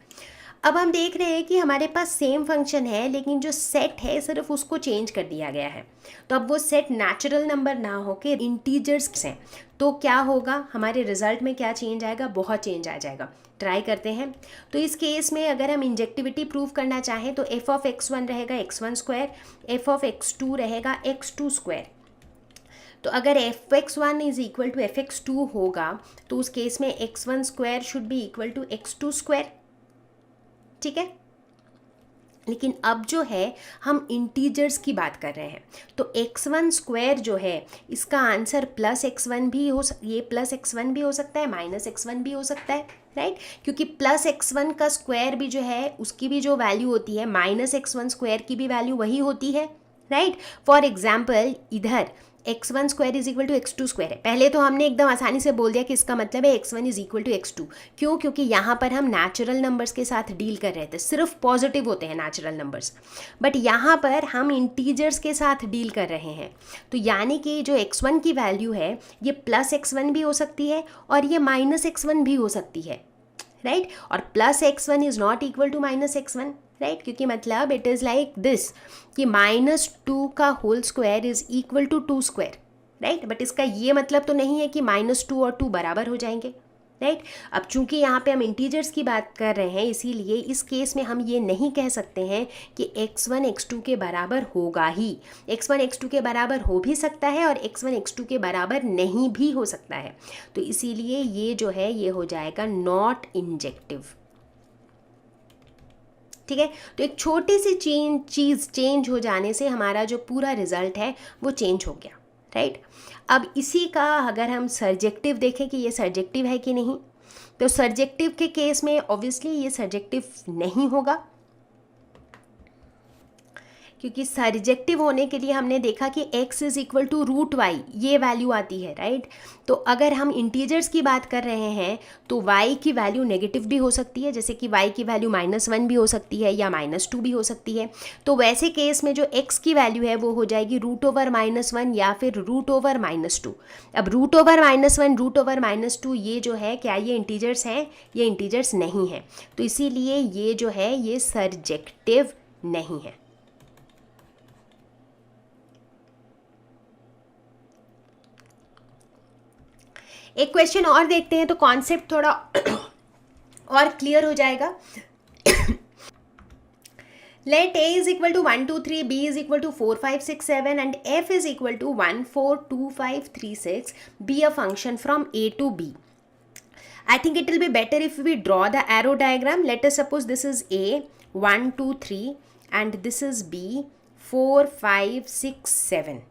अब हम देख रहे हैं कि हमारे पास सेम फंक्शन है, लेकिन जो सेट है सिर्फ उसको चेंज कर दिया गया है। तो अब वो सेट नेचुरल नंबर ना होके इंटीजर्स हैं, तो क्या होगा, हमारे रिजल्ट में क्या चेंज आएगा? बहुत चेंज आ जाएगा। ट्राई करते हैं। तो इस केस में अगर हम इंजेक्टिविटी प्रूव करना चाहें तो f(x1) रहेगा x1², f(x2) रहेगा x2²। तो अगर f(x1) is equal to f(x2) होगा तो उस केस में x1² should be equal to x2²। ठीक है, लेकिन अब जो है हम इंटीजर्स की बात कर रहे हैं, तो x1² जो है इसका आंसर +x1 भी ये +x1 भी हो सकता है, -x1 भी हो सकता है, राइट? क्योंकि +x1 का स्क्वायर भी जो है उसकी भी जो वैल्यू होती है -x1² की भी वैल्यू वही होती है, राइट? फॉर एग्जाम्पल इधर x1² is equal to x2² है। पहले तो हमने एकदम आसानी से बोल दिया कि इसका मतलब है x1 is equal to x2। क्यों? क्योंकि यहाँ पर हम नेचुरल नंबर्स के साथ डील कर रहे थे, सिर्फ पॉजिटिव होते हैं नेचुरल नंबर्स, बट यहाँ पर हम इंटीजर्स के साथ डील कर रहे हैं। तो यानी कि जो x1 की वैल्यू है ये +x1 भी हो सकती है और ये -x1 भी हो सकती है, राइट? और +x1 is not equal to -x1, right? क्योंकि मतलब इट इज़ लाइक दिस कि -2 का whole square is equal to 2², right? But इसका ये मतलब तो नहीं है कि -2 और 2 बराबर हो जाएंगे, राइट? अब चूंकि यहाँ पे हम इंटीजर्स की बात कर रहे हैं, इसीलिए इस केस में हम ये नहीं कह सकते हैं कि x1 x2 के बराबर होगा ही। x1 x2 के बराबर हो भी सकता है और x1 x2 के बराबर नहीं भी हो सकता है, तो इसीलिए ये जो है ये हो जाएगा नॉट इंजेक्टिव। ठीक है, तो एक छोटी सी चीज़ चेंज हो जाने से हमारा जो पूरा रिजल्ट है वो चेंज हो गया, राइट? अब इसी का अगर हम सर्जेक्टिव देखें कि ये सर्जेक्टिव है कि नहीं, तो सर्जेक्टिव के केस में ऑब्वियसली ये सर्जेक्टिव नहीं होगा, क्योंकि सर्जेक्टिव होने के लिए हमने देखा कि x is equal to √y ये वैल्यू आती है, राइट? तो अगर हम इंटीजर्स की बात कर रहे हैं तो y की वैल्यू नेगेटिव भी हो सकती है, जैसे कि y की वैल्यू -1 भी हो सकती है या -2 भी हो सकती है। तो वैसे केस में जो x की वैल्यू है वो हो जाएगी √(-1) या फिर √(-2). अब √(-1) √(-2) ये जो है क्या ये इंटीजर्स हैं? ये इंटीजर्स नहीं है, तो इसीलिए ये जो है ये सर्जेक्टिव नहीं है। एक क्वेश्चन और देखते हैं तो कॉन्सेप्ट थोड़ा और क्लियर हो जाएगा। Let a is equal to 1 2 3, b is equal to 4 5 6 7 and f is equal to 1 4 2 5 3 6 be a function from a to b. I think it will be better if we draw the arrow diagram. Let us suppose this is a 1 2 3 and this is b 4 5 6 7,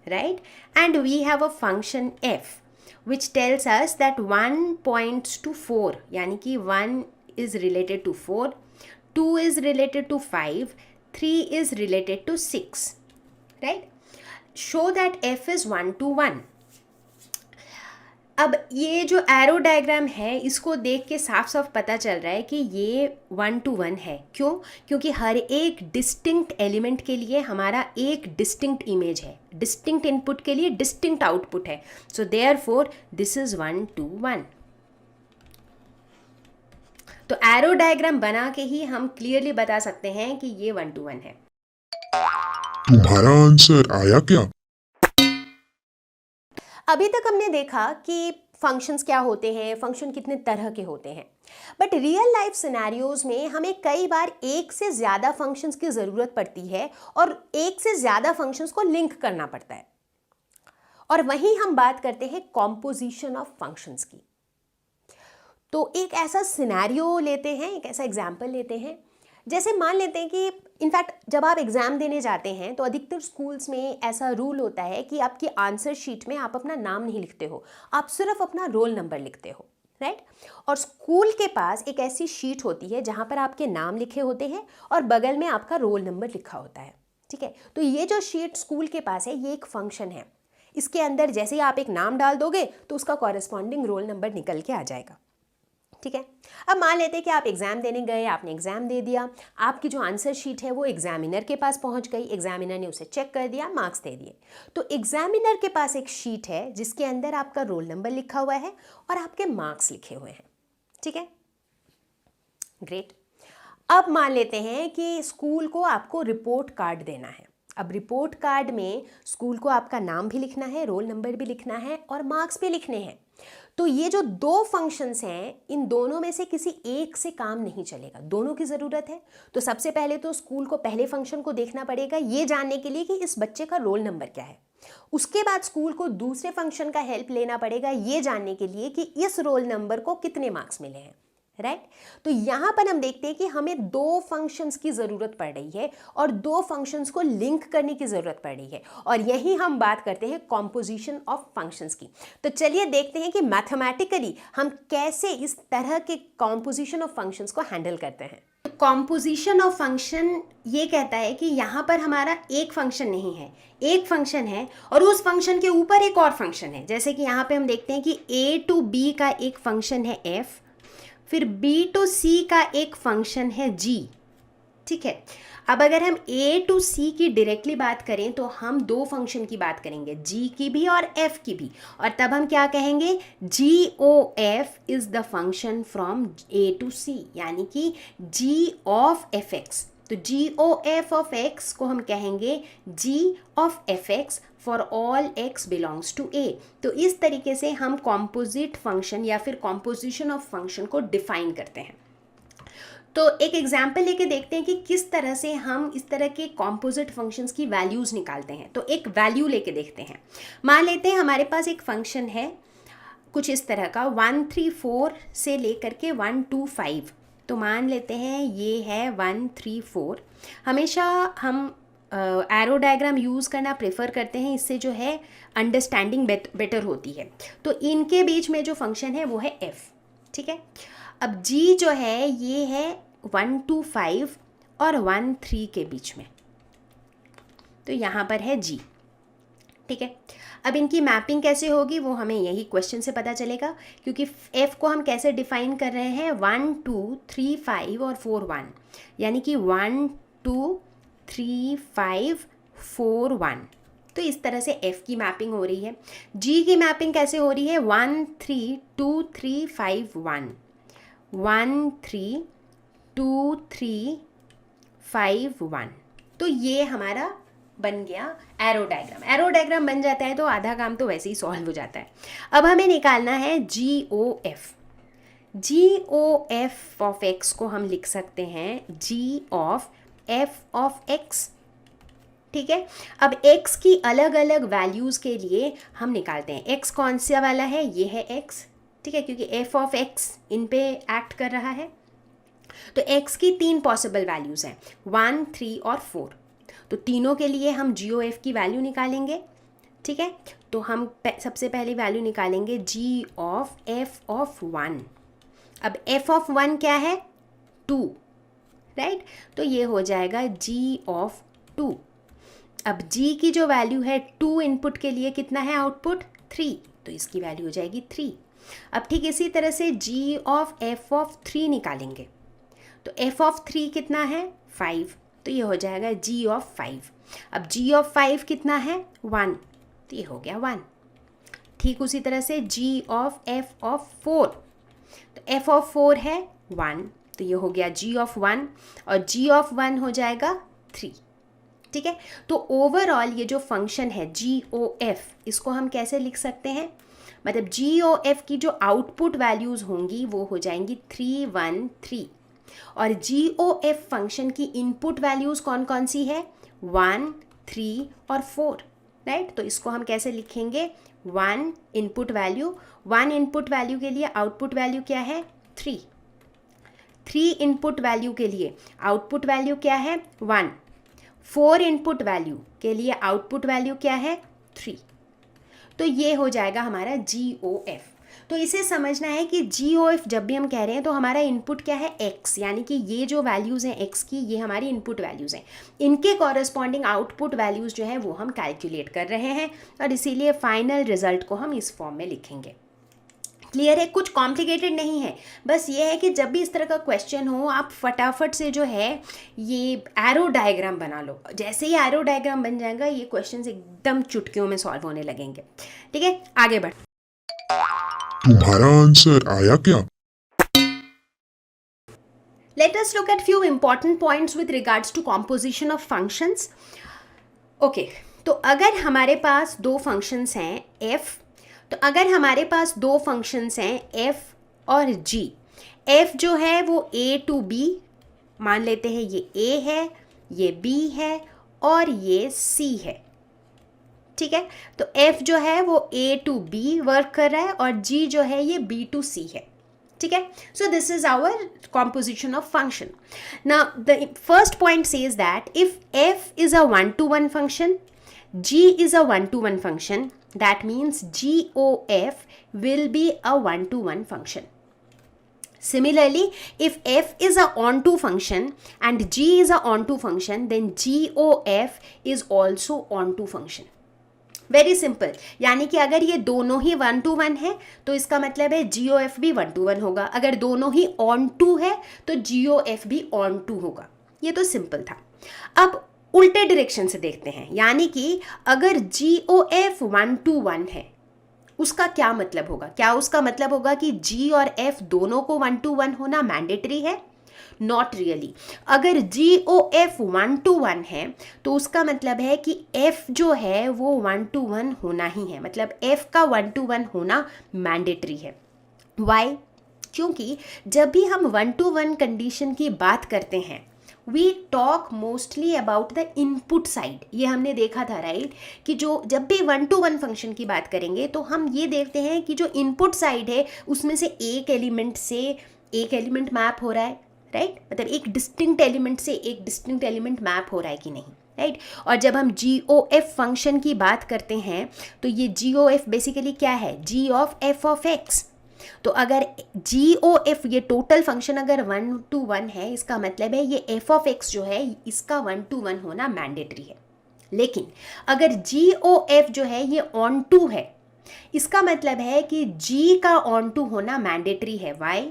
right? And we have a function f which tells us that 1 points to 4, यानी कि 1 is related to 4, 2 is related to 5, 3 is related to 6, right? Show that f is 1 to 1. अब ये जो arrow diagram है इसको देख के साफ साफ पता चल रहा है कि ये 1 to 1 है। क्यों? क्योंकि हर एक डिस्टिंक्ट एलिमेंट के लिए हमारा एक डिस्टिंक्ट इमेज है, डिस्टिंक्ट इनपुट के लिए डिस्टिंक्ट आउटपुट है, so therefore this is 1 to 1। तो एरो डायग्राम बना के ही हम क्लियरली बता सकते हैं कि ये 1 to 1 है। तुम्हारा आंसर आया क्या? अभी तक हमने देखा कि फंक्शंस क्या होते हैं, फंक्शन कितने तरह के होते हैं, बट रियल लाइफ सिनेरियोज में हमें कई बार एक से ज़्यादा फंक्शंस की ज़रूरत पड़ती है और एक से ज़्यादा फंक्शंस को लिंक करना पड़ता है, और वहीं हम बात करते हैं कॉम्पोजिशन ऑफ फंक्शंस की। तो एक ऐसा सिनेरियो लेते हैं, एक ऐसा एग्जाम्पल लेते हैं, जैसे मान लेते हैं कि इनफैक्ट जब आप एग्ज़ाम देने जाते हैं तो अधिकतर स्कूल्स में ऐसा रूल होता है कि आपकी आंसर शीट में आप अपना नाम नहीं लिखते हो, आप सिर्फ अपना रोल नंबर लिखते हो, राइट? और स्कूल के पास एक ऐसी शीट होती है जहाँ पर आपके नाम लिखे होते हैं और बगल में आपका रोल नंबर लिखा होता है, ठीक है? तो ये जो शीट स्कूल के पास है ये एक फंक्शन है। इसके अंदर जैसे ही आप एक नाम डाल दोगे तो उसका कॉरेस्पॉन्डिंग रोल नंबर निकल के आ जाएगा। ठीक है। अब मान लेते हैं कि आप एग्ज़ाम देने गए, आपने एग्ज़ाम दे दिया, आपकी जो आंसर शीट है वो एग्जामिनर के पास पहुंच गई, एग्जामिनर ने उसे चेक कर दिया, मार्क्स दे दिए। तो एग्जामिनर के पास एक शीट है जिसके अंदर आपका रोल नंबर लिखा हुआ है और आपके मार्क्स लिखे हुए हैं। ठीक है, ग्रेट। अब मान लेते हैं कि स्कूल को आपको रिपोर्ट कार्ड देना है। अब रिपोर्ट कार्ड में स्कूल को आपका नाम भी लिखना है, रोल नंबर भी लिखना है और मार्क्स भी लिखने हैं। तो ये जो दो फंक्शंस हैं, इन दोनों में से किसी एक से काम नहीं चलेगा, दोनों की ज़रूरत है। तो सबसे पहले तो स्कूल को पहले फंक्शन को देखना पड़ेगा ये जानने के लिए कि इस बच्चे का रोल नंबर क्या है। उसके बाद स्कूल को दूसरे फंक्शन का हेल्प लेना पड़ेगा ये जानने के लिए कि इस रोल नंबर को कितने मार्क्स मिले हैं। राइट तो यहाँ पर हम देखते हैं कि हमें दो फंक्शंस की ज़रूरत पड़ रही है और दो फंक्शंस को लिंक करने की ज़रूरत पड़ रही है, और यही हम बात करते हैं कॉम्पोजिशन ऑफ फंक्शंस की। तो चलिए देखते हैं कि मैथमेटिकली हम कैसे इस तरह के कॉम्पोजिशन ऑफ फंक्शंस को हैंडल करते हैं। कॉम्पोजिशन ऑफ फंक्शन ये कहता है कि यहाँ पर हमारा एक फंक्शन नहीं है, एक फंक्शन है और उस फंक्शन के ऊपर एक और फंक्शन है। जैसे कि यहाँ पे हम देखते हैं कि a to b का एक फंक्शन है f, फिर b to c का एक फंक्शन है g। ठीक है, अब अगर हम a to c की डायरेक्टली बात करें तो हम दो फंक्शन की बात करेंगे, g की भी और f की भी, और तब हम क्या कहेंगे, g(of) is the function from a to c, यानी कि g of fx। तो g(of) of x को हम कहेंगे g of fx for all x belongs to a। तो इस तरीके से हम कॉम्पोजिट फंक्शन या फिर कॉम्पोजिशन ऑफ फंक्शन को डिफाइन करते हैं। तो एक एग्जाम्पल लेके देखते हैं कि किस तरह से हम इस तरह के कॉम्पोजिट फंक्शंस की वैल्यूज़ निकालते हैं। तो एक वैल्यू लेके देखते हैं। मान लेते हैं हमारे पास एक फंक्शन है कुछ इस तरह का 134 से लेकर के 125। तो मान लेते हैं ये है 134। हमेशा हम एरो डायग्राम यूज़ करना प्रेफर करते हैं, इससे जो है अंडरस्टैंडिंग बेटर होती है। तो इनके बीच में जो फंक्शन है वो है f। ठीक है, अब g जो है ये है 125 और 13 के बीच में, तो यहाँ पर है g। ठीक है, अब इनकी मैपिंग कैसे होगी वो हमें यही क्वेश्चन से पता चलेगा, क्योंकि f को हम कैसे डिफाइन कर रहे हैं 1 2 3 5 और 4 1, यानी कि 1 2 3 5 4 1। तो इस तरह से f की मैपिंग हो रही है। g की मैपिंग कैसे हो रही है 1 3 2 3 5 1 1 3 2 3 5 1। तो ये हमारा बन गया एरो डायग्राम। एरो डायग्राम बन जाता है तो आधा काम तो वैसे ही सॉल्व हो जाता है। अब हमें निकालना है GOF। GOF ऑफ x को हम लिख सकते हैं G of f of x। ठीक है, अब x की अलग अलग वैल्यूज़ के लिए हम निकालते हैं। x कौन सा वाला है, ये है x। ठीक है, क्योंकि f ऑफ x इन पे एक्ट कर रहा है। तो x की तीन पॉसिबल वैल्यूज़ हैं 1 3 और 4। तो तीनों के लिए हम GOF की वैल्यू निकालेंगे। ठीक है, तो हम सबसे पहली वैल्यू निकालेंगे G ऑफ f ऑफ 1। अब f ऑफ 1 क्या है 2, राइट तो ये हो जाएगा G ऑफ 2। अब G की जो वैल्यू है 2 इनपुट के लिए कितना है आउटपुट 3, तो इसकी वैल्यू हो जाएगी 3। अब ठीक इसी तरह से G ऑफ f ऑफ 3 निकालेंगे। तो f ऑफ 3 कितना है 5, तो ये हो जाएगा G ऑफ 5। अब G ऑफ 5 कितना है 1, तो ये हो गया 1। ठीक उसी तरह से G ऑफ f ऑफ 4, तो f ऑफ 4 है 1, तो ये हो गया G ऑफ 1 और G ऑफ 1 हो जाएगा 3। ठीक है, तो ओवरऑल ये जो फंक्शन है GOF, इसको हम कैसे लिख सकते हैं, मतलब GOF की जो आउटपुट वैल्यूज़ होंगी वो हो जाएंगी 3 1 3, और GOF फंक्शन की इनपुट वैल्यूज़ कौन कौन सी है 1 3 और 4, राइट। तो इसको हम कैसे लिखेंगे 1 इनपुट वैल्यू, 1 इनपुट वैल्यू के लिए आउटपुट वैल्यू क्या है 3, 3 इनपुट वैल्यू के लिए आउटपुट वैल्यू क्या है 1, 4 इनपुट वैल्यू के लिए आउटपुट वैल्यू क्या है 3। तो ये हो जाएगा हमारा GOF। तो इसे समझना है कि जी ओ एफ जब भी हम कह रहे हैं तो हमारा इनपुट क्या है x, यानी कि ये जो वैल्यूज़ हैं x की ये हमारी इनपुट वैल्यूज़ हैं, इनके कॉरस्पॉन्डिंग आउटपुट वैल्यूज़ जो है वो हम कैलकुलेट कर रहे हैं और इसीलिए फाइनल रिजल्ट को हम इस फॉर्म में लिखेंगे। क्लियर है, कुछ कॉम्प्लिकेटेड नहीं है, बस ये है कि जब भी इस तरह का क्वेश्चन हो आप फटाफट से जो है ये एरो डायग्राम बना लो। जैसे ही एरो डायग्राम बन जाएगा ये क्वेश्चंस एकदम चुटकियों में सॉल्व होने लगेंगे। ठीक है, आगे बढ़। तुम्हारा आंसर आया क्या? Let us look at few important points with regards to composition of functions. Okay, तो अगर हमारे पास दो फंक्शंस हैं f, तो अगर हमारे पास दो फंक्शंस हैं f और g, f जो है वो a to b, मान लेते हैं ये a है, ये b है और ये c है। ठीक है, तो f जो है वो a to b वर्क कर रहा है और g जो है ये b to c है। ठीक है, so this is our composition of function. Now the first point says that if f is a one-to-one function, g is a one-to-one function, that means GOF will be a one-to-one function. Similarly, if f is a onto function and g is a onto function, then GOF is also onto function. Very simple, यानी कि अगर ये दोनों ही 1-to-1 है तो इसका मतलब है GOF भी 1-to-1 होगा, अगर दोनों ही ऑन टू है तो GOF भी ऑन टू होगा। ये तो सिंपल था। अब उल्टे डायरेक्शन से देखते हैं, यानी कि अगर GOF 1-to-1 है उसका क्या मतलब होगा? क्या उसका मतलब होगा कि G और F दोनों को 1-to-1 होना मैंडेटरी है? Not really. अगर GOF 1-to-1 है तो उसका मतलब है कि F जो है वो 1-to-1 होना ही है, मतलब F का 1-to-1 होना मैंडेटरी है। वाई? क्योंकि जब भी हम 1-to-1 कंडीशन की बात करते हैं we talk mostly about the input side. ये हमने देखा था राइट, कि जो जब भी 1-to-1 फंक्शन की बात करेंगे तो हम ये देखते हैं कि जो इनपुट साइड है उसमें से एक एलिमेंट मैप हो रहा है, राइट मतलब एक डिस्टिंक्ट एलिमेंट से एक डिस्टिंक्ट एलिमेंट मैप हो रहा है कि नहीं, राइट। और जब हम GOF फंक्शन की बात करते हैं तो ये GOF बेसिकली क्या है? G of F of X। तो अगर GOF ये टोटल फंक्शन अगर 1-to-1 है इसका मतलब है ये F ऑफ X जो है इसका 1-to-1 होना मैंडेटरी है। लेकिन अगर GOF जो है ये ऑन टू है इसका मतलब है कि G का ऑन टू होना मैंडेटरी है। वाई?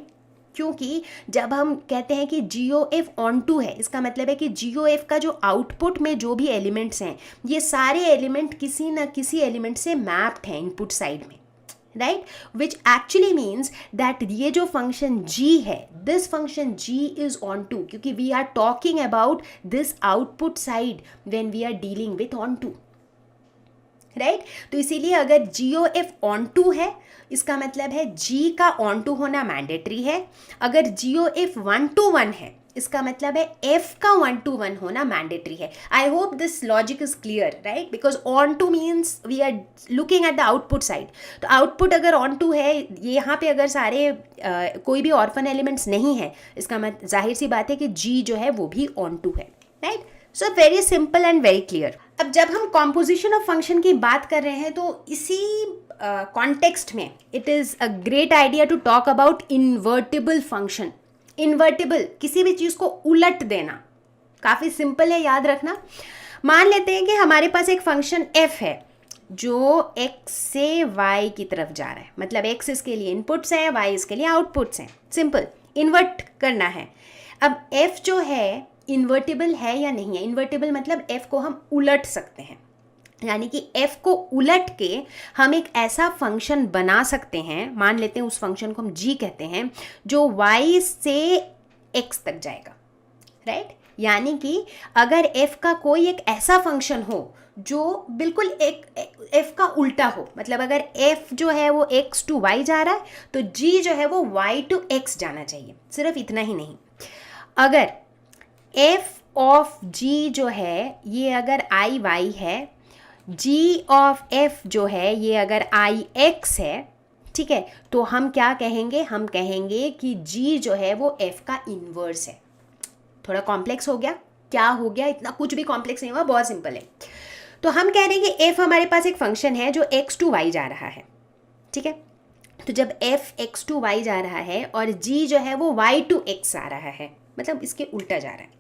क्योंकि जब हम कहते हैं कि GOF ऑन टू है इसका मतलब है कि GOF का जो आउटपुट में जो भी एलिमेंट्स हैं ये सारे एलिमेंट किसी न किसी एलिमेंट से मैप्ड हैं इनपुट साइड में, right, which actually means that ये जो फंक्शन G है this function G is onto, क्योंकि we are talking about this output side when we are dealing with onto, right. तो इसीलिए अगर GOF on to है इसका मतलब है G का ऑन टू होना मैंडेटरी है। अगर GOF 1-to-1 है इसका मतलब है F का 1-to-1 होना मैंडेटरी है। I hope this logic is clear, right, because onto means we are looking at the output side. तो आउटपुट अगर ऑन टू है, ये यहाँ पे अगर सारे कोई भी ऑर्फन एलिमेंट्स नहीं है इसका मतलब जाहिर सी बात है कि G जो है वो भी ऑन टू है, right. So very simple and very clear. अब जब हम कॉम्पोजिशन ऑफ फंक्शन की बात कर रहे हैं तो इसी कॉन्टेक्स्ट में it is a great idea to talk about invertible function. Invertible, किसी भी चीज़ को उलट देना, काफ़ी सिंपल है, याद रखना। मान लेते हैं कि हमारे पास एक फंक्शन f है जो x से y की तरफ जा रहा है, मतलब x इसके लिए इनपुट्स हैं, y इसके लिए आउटपुट्स हैं। सिंपल, इन्वर्ट करना है। अब f जो है इन्वर्टिबल है या नहीं है? इन्वर्टिबल मतलब f को हम उलट सकते हैं, यानी कि f को उलट के हम एक ऐसा फंक्शन बना सकते हैं, मान लेते हैं उस फंक्शन को हम g कहते हैं, जो y से x तक जाएगा, राइट। यानी कि अगर f का कोई एक ऐसा फंक्शन हो जो बिल्कुल एक f का उल्टा हो, मतलब अगर f जो है वो x to y जा रहा है तो g जो है वो y to x जाना चाहिए। सिर्फ इतना ही नहीं, अगर f ऑफ g जो है ये अगर i y है, g ऑफ f जो है ये अगर i x है, ठीक है, तो हम क्या कहेंगे? हम कहेंगे कि g जो है वो f का इन्वर्स है। थोड़ा कॉम्प्लेक्स हो गया? क्या हो गया? इतना कुछ भी कॉम्प्लेक्स नहीं हुआ, बहुत सिंपल है। तो हम कह रहे हैं कि f हमारे पास एक फंक्शन है जो x to y जा रहा है, ठीक है। तो जब f x टू y जा रहा है और g जो है वो y टू x आ रहा है, मतलब इसके उल्टा जा रहा है,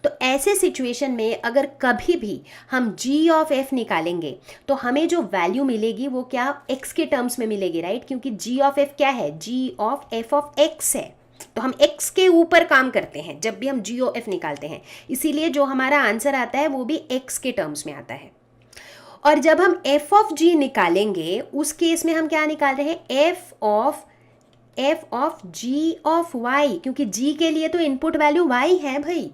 तो ऐसे सिचुएशन में अगर कभी भी हम g ऑफ f निकालेंगे तो हमें जो वैल्यू मिलेगी वो क्या x के टर्म्स में मिलेगी, राइट? क्योंकि g ऑफ f क्या है, g of f of x है, तो हम x के ऊपर काम करते हैं जब भी हम g ऑफ f निकालते हैं, इसीलिए जो हमारा आंसर आता है वो भी x के टर्म्स में आता है। और जब हम f ऑफ g निकालेंगे उस केस में हम क्या निकाल रहे हैं, f of g of y, क्योंकि g के लिए तो इनपुट वैल्यू y है भाई,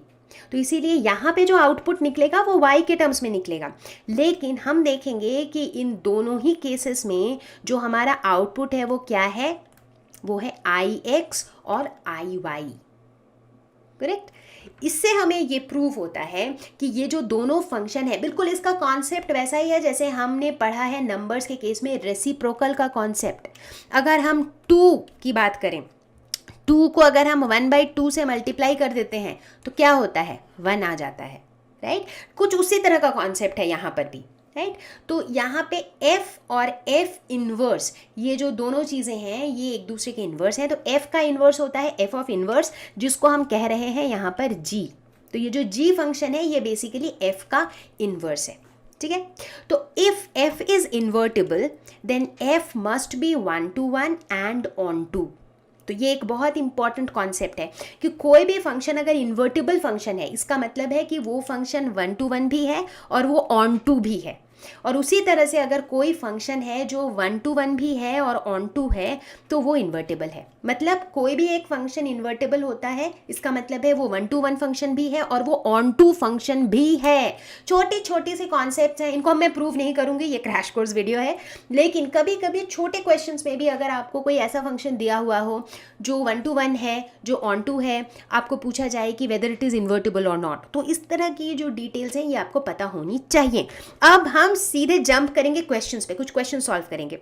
तो इसीलिए यहाँ पे जो आउटपुट निकलेगा वो y के टर्म्स में निकलेगा। लेकिन हम देखेंगे कि इन दोनों ही केसेस में जो हमारा आउटपुट है वो क्या है, वो है ix और iy, करेक्ट? इससे हमें ये प्रूव होता है कि ये जो दोनों फंक्शन है, बिल्कुल इसका कॉन्सेप्ट वैसा ही है जैसे हमने पढ़ा है नंबर्स के केस में रेसिप्रोकल का कॉन्सेप्ट। अगर हम 2 की बात करें, 2 को अगर हम 1/2 से मल्टीप्लाई कर देते हैं तो क्या होता है, 1 आ जाता है, राइट? कुछ उसी तरह का कॉन्सेप्ट है यहाँ पर भी, राइट? तो यहाँ पे f और f इन्वर्स, ये जो दोनों चीज़ें हैं ये एक दूसरे के इन्वर्स हैं, तो f का इन्वर्स होता है f ऑफ इन्वर्स, जिसको हम कह रहे हैं यहाँ पर g। तो ये जो g फंक्शन है ये बेसिकली f का इन्वर्स है, ठीक है? तो if f is invertible then f must be 1-to-1 and onto. तो ये एक बहुत इंपॉर्टेंट कॉन्सेप्ट है कि कोई भी फंक्शन अगर इन्वर्टिबल फंक्शन है इसका मतलब है कि वो फंक्शन 1-to-1 भी है और वो ऑन टू भी है, और उसी तरह से अगर कोई फंक्शन है जो 1-to-1 भी है और ऑन टू है तो वो इन्वर्टिबल है। मतलब कोई भी एक फंक्शन इन्वर्टिबल होता है इसका मतलब है वो 1-to-1 फंक्शन भी है और वो ऑन टू फंक्शन भी है। छोटी छोटी सी कॉन्सेप्ट्स हैं, इनको मैं प्रूव नहीं करूँगी, ये क्रैश कोर्स वीडियो है, लेकिन कभी कभी छोटे क्वेश्चंस में भी अगर आपको कोई ऐसा फंक्शन दिया हुआ हो जो 1-to-1 है, जो ऑन टू है, आपको पूछा जाए कि वेदर इट इज़ इन्वर्टिबल और नॉट, तो इस तरह की जो डिटेल्स हैं ये आपको पता होनी चाहिए। अब हम सीधे जंप करेंगे क्वेश्चंस पे, कुछ क्वेश्चन सॉल्व करेंगे।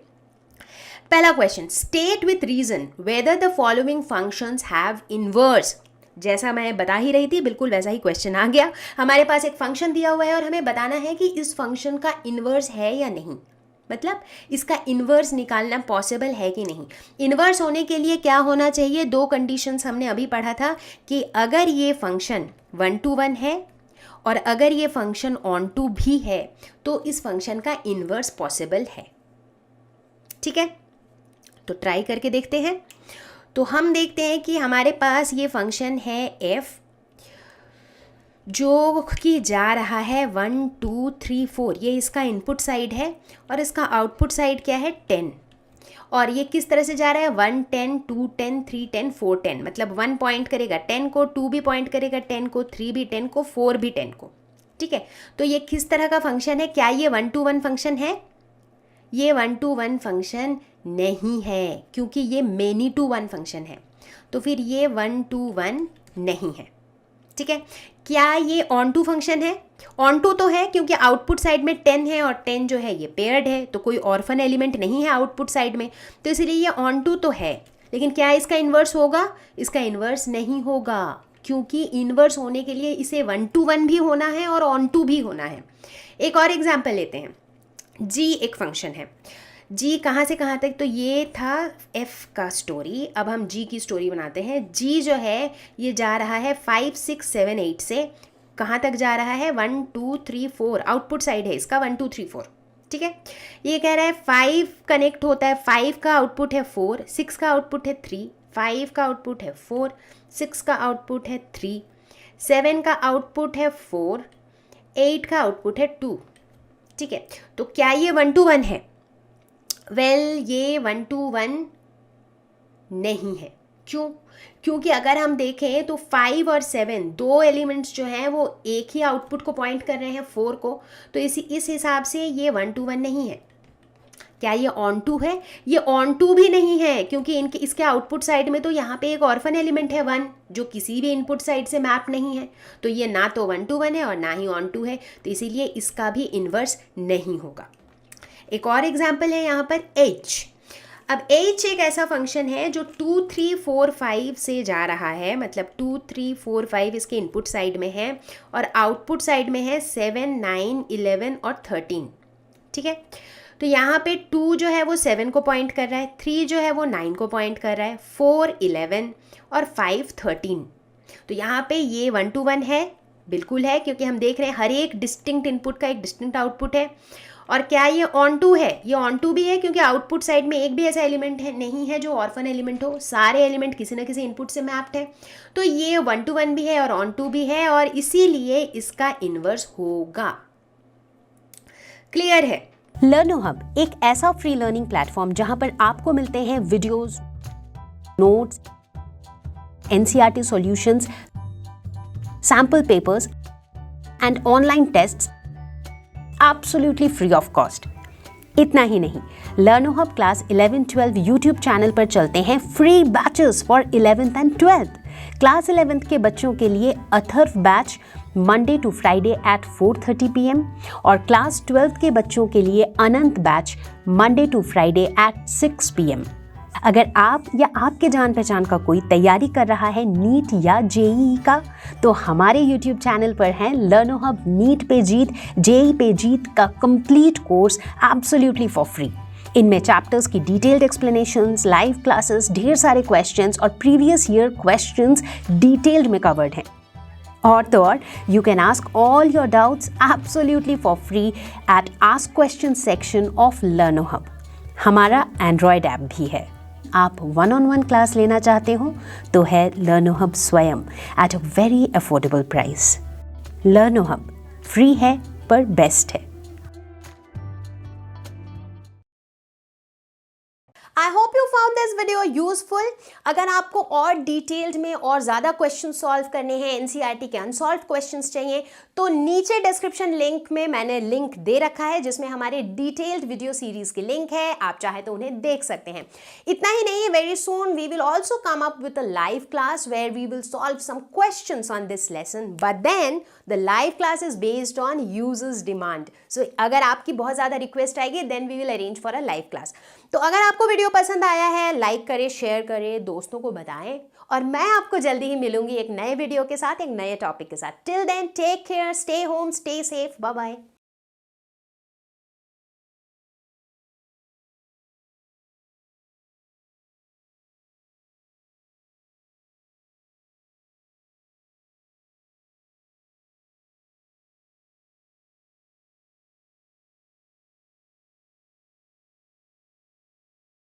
पहला question, state with reason whether the following functions have inverse. जैसा मैं बता ही रही थी बिल्कुल वैसा ही क्वेश्चन आ गया। हमारे पास एक फंक्शन दिया हुआ है और हमें बताना है कि इस फंक्शन का इनवर्स है या नहीं, मतलब इसका इन्वर्स निकालना पॉसिबल है कि नहीं। इन्वर्स होने के लिए क्या होना चाहिए, 2 कंडीशंस हमने अभी पढ़ा था कि अगर ये फंक्शन 1-to-1 है और अगर ये फंक्शन ऑन टू भी है तो इस फंक्शन का इन्वर्स पॉसिबल है, ठीक है? तो ट्राई करके देखते हैं। तो हम देखते हैं कि हमारे पास ये फंक्शन है f जो कि जा रहा है 1 2 3 4, ये इसका इनपुट साइड है और इसका आउटपुट साइड क्या है 10, और ये किस तरह से जा रहा है 1 10 2 10 3 10 4 10, मतलब 1 पॉइंट करेगा 10 को, 2 भी पॉइंट करेगा 10 को, 3 भी 10 को, 4 भी 10 को, ठीक है? तो ये किस तरह का फंक्शन है, क्या ये 1-to-1 फंक्शन है? ये 1-to-1 फंक्शन नहीं है क्योंकि ये मेनी टू 1 फंक्शन है, तो फिर ये 1-to-1 नहीं है, ठीक है? क्या ये ऑन टू फंक्शन है? ऑन टू तो है क्योंकि आउटपुट साइड में 10 है और 10 जो है ये पेयर्ड है, तो कोई ऑर्फन एलिमेंट नहीं है आउटपुट साइड में, तो इसलिए ये ऑन टू तो है। लेकिन क्या इसका इन्वर्स होगा? इसका इन्वर्स नहीं होगा क्योंकि इन्वर्स होने के लिए इसे 1-to-1 भी होना है और ऑन टू भी होना है। एक और एग्जाम्पल लेते हैं। जी एक फंक्शन है, जी कहाँ से कहाँ तक, तो ये था f का स्टोरी। अब हम g की स्टोरी बनाते हैं। g जो है ये जा रहा है 5 6 7 8 से कहाँ तक जा रहा है 1 2 3 4, आउटपुट साइड है इसका 1 2 3 4, ठीक है? ये कह रहा है 5 कनेक्ट होता है, 5 का आउटपुट है 4, 6 का आउटपुट है 3, 5 का आउटपुट है 4, 6 का आउटपुट है 3, 7 का आउटपुट है 4, 8 का आउटपुट है 2, ठीक है? तो क्या ये 1-to-1 है? ये 1-to-1 नहीं है। क्यों? क्योंकि अगर हम देखें तो 5 और 7 दो एलिमेंट्स जो हैं वो एक ही आउटपुट को पॉइंट कर रहे हैं 4 को, तो इस हिसाब से ये 1-to-1 नहीं है। क्या ये ऑन टू है? ये ऑन टू भी नहीं है क्योंकि इसके आउटपुट साइड में तो यहाँ पे एक ऑर्फन एलिमेंट है 1 जो किसी भी इनपुट साइड से मैप नहीं है, तो ये ना तो 1-to-1 है और ना ही ऑन टू है, तो इसीलिए इसका भी इन्वर्स नहीं होगा। एक और एग्जाम्पल है यहाँ पर h। अब h एक ऐसा फंक्शन है जो 2 3 4 5 से जा रहा है, मतलब 2 3 4 5 इसके इनपुट साइड में है और आउटपुट साइड में है 7 9 11 और 13, ठीक है? तो यहाँ पे 2 जो है वो 7 को पॉइंट कर रहा है, 3 जो है वो 9 को पॉइंट कर रहा है, 4 11 और 5 13। तो यहाँ पे ये 1 to 1 है, बिल्कुल है, क्योंकि हम देख रहे हैं हर एक डिस्टिंक्ट इनपुट का एक डिस्टिंक्ट आउटपुट है। और क्या ये ऑन टू है? ये ऑन टू भी है, क्योंकि आउटपुट साइड में एक भी ऐसा एलिमेंट है नहीं है जो ऑर्फन एलिमेंट हो, सारे एलिमेंट किसी ना किसी इनपुट से मैप्ड है। तो ये 1 to 1 भी है और ऑन टू भी है, और इसीलिए इसका इन्वर्स होगा। क्लियर है? लर्नो हब एक ऐसा फ्री लर्निंग प्लेटफॉर्म जहां पर आपको मिलते हैं videos, notes, NCERT solutions, sample papers and online tests absolutely free of cost. इतना ही नहीं, Learno hub class 11-12 YouTube channel पर चलते हैं free batches for 11th and 12th। Class 11th के बच्चों के लिए Atharva batch Monday to Friday at 4:30 PM और क्लास 12th के बच्चों के लिए Anant batch Monday to Friday at 6 PM। अगर आप या आपके जान पहचान का कोई तैयारी कर रहा है नीट या जेईई का, तो हमारे यूट्यूब चैनल पर है लर्नो हब नीट पे जीत, जेईई पे जीत का complete course absolutely for free. इनमें चैप्टर्स की डिटेल्ड एक्सप्लेनेशंस, लाइव क्लासेस, ढेर सारे क्वेश्चंस और प्रीवियस ईयर क्वेश्चंस डिटेल्ड में कवर्ड हैं। और तो और, you can ask all your doubts absolutely for free at ask question section of लर्नो hub. हमारा एंड्रॉयड ऐप भी है। आप 1-on-1 क्लास लेना चाहते हो तो है लर्नो हब स्वयं at a very affordable price. लर्नो hub free है पर बेस्ट है। I hope you found this video useful. अगर आपको और डिटेल्ड में और ज़्यादा क्वेश्चन सॉल्व करने हैं, एनसीईआरटी के अनसॉल्व क्वेश्चंस चाहिए, तो नीचे डिस्क्रिप्शन लिंक में मैंने लिंक दे रखा है जिसमें हमारे डिटेल्ड वीडियो सीरीज के लिंक है, आप चाहे तो उन्हें देख सकते हैं। इतना ही नहीं, very soon we will also come up with a live class where we will solve some questions on this lesson, but then the live class is based on users demand. So अगर आपकी बहुत ज़्यादा request आएगी then we will arrange for a live class. तो अगर आपको video पसंद आया है, लाइक करें, शेयर करें, दोस्तों को बताएं, और मैं आपको जल्दी ही मिलूंगी एक नए वीडियो के साथ, एक नए टॉपिक के साथ। Till then take care, stay home, stay safe, bye bye.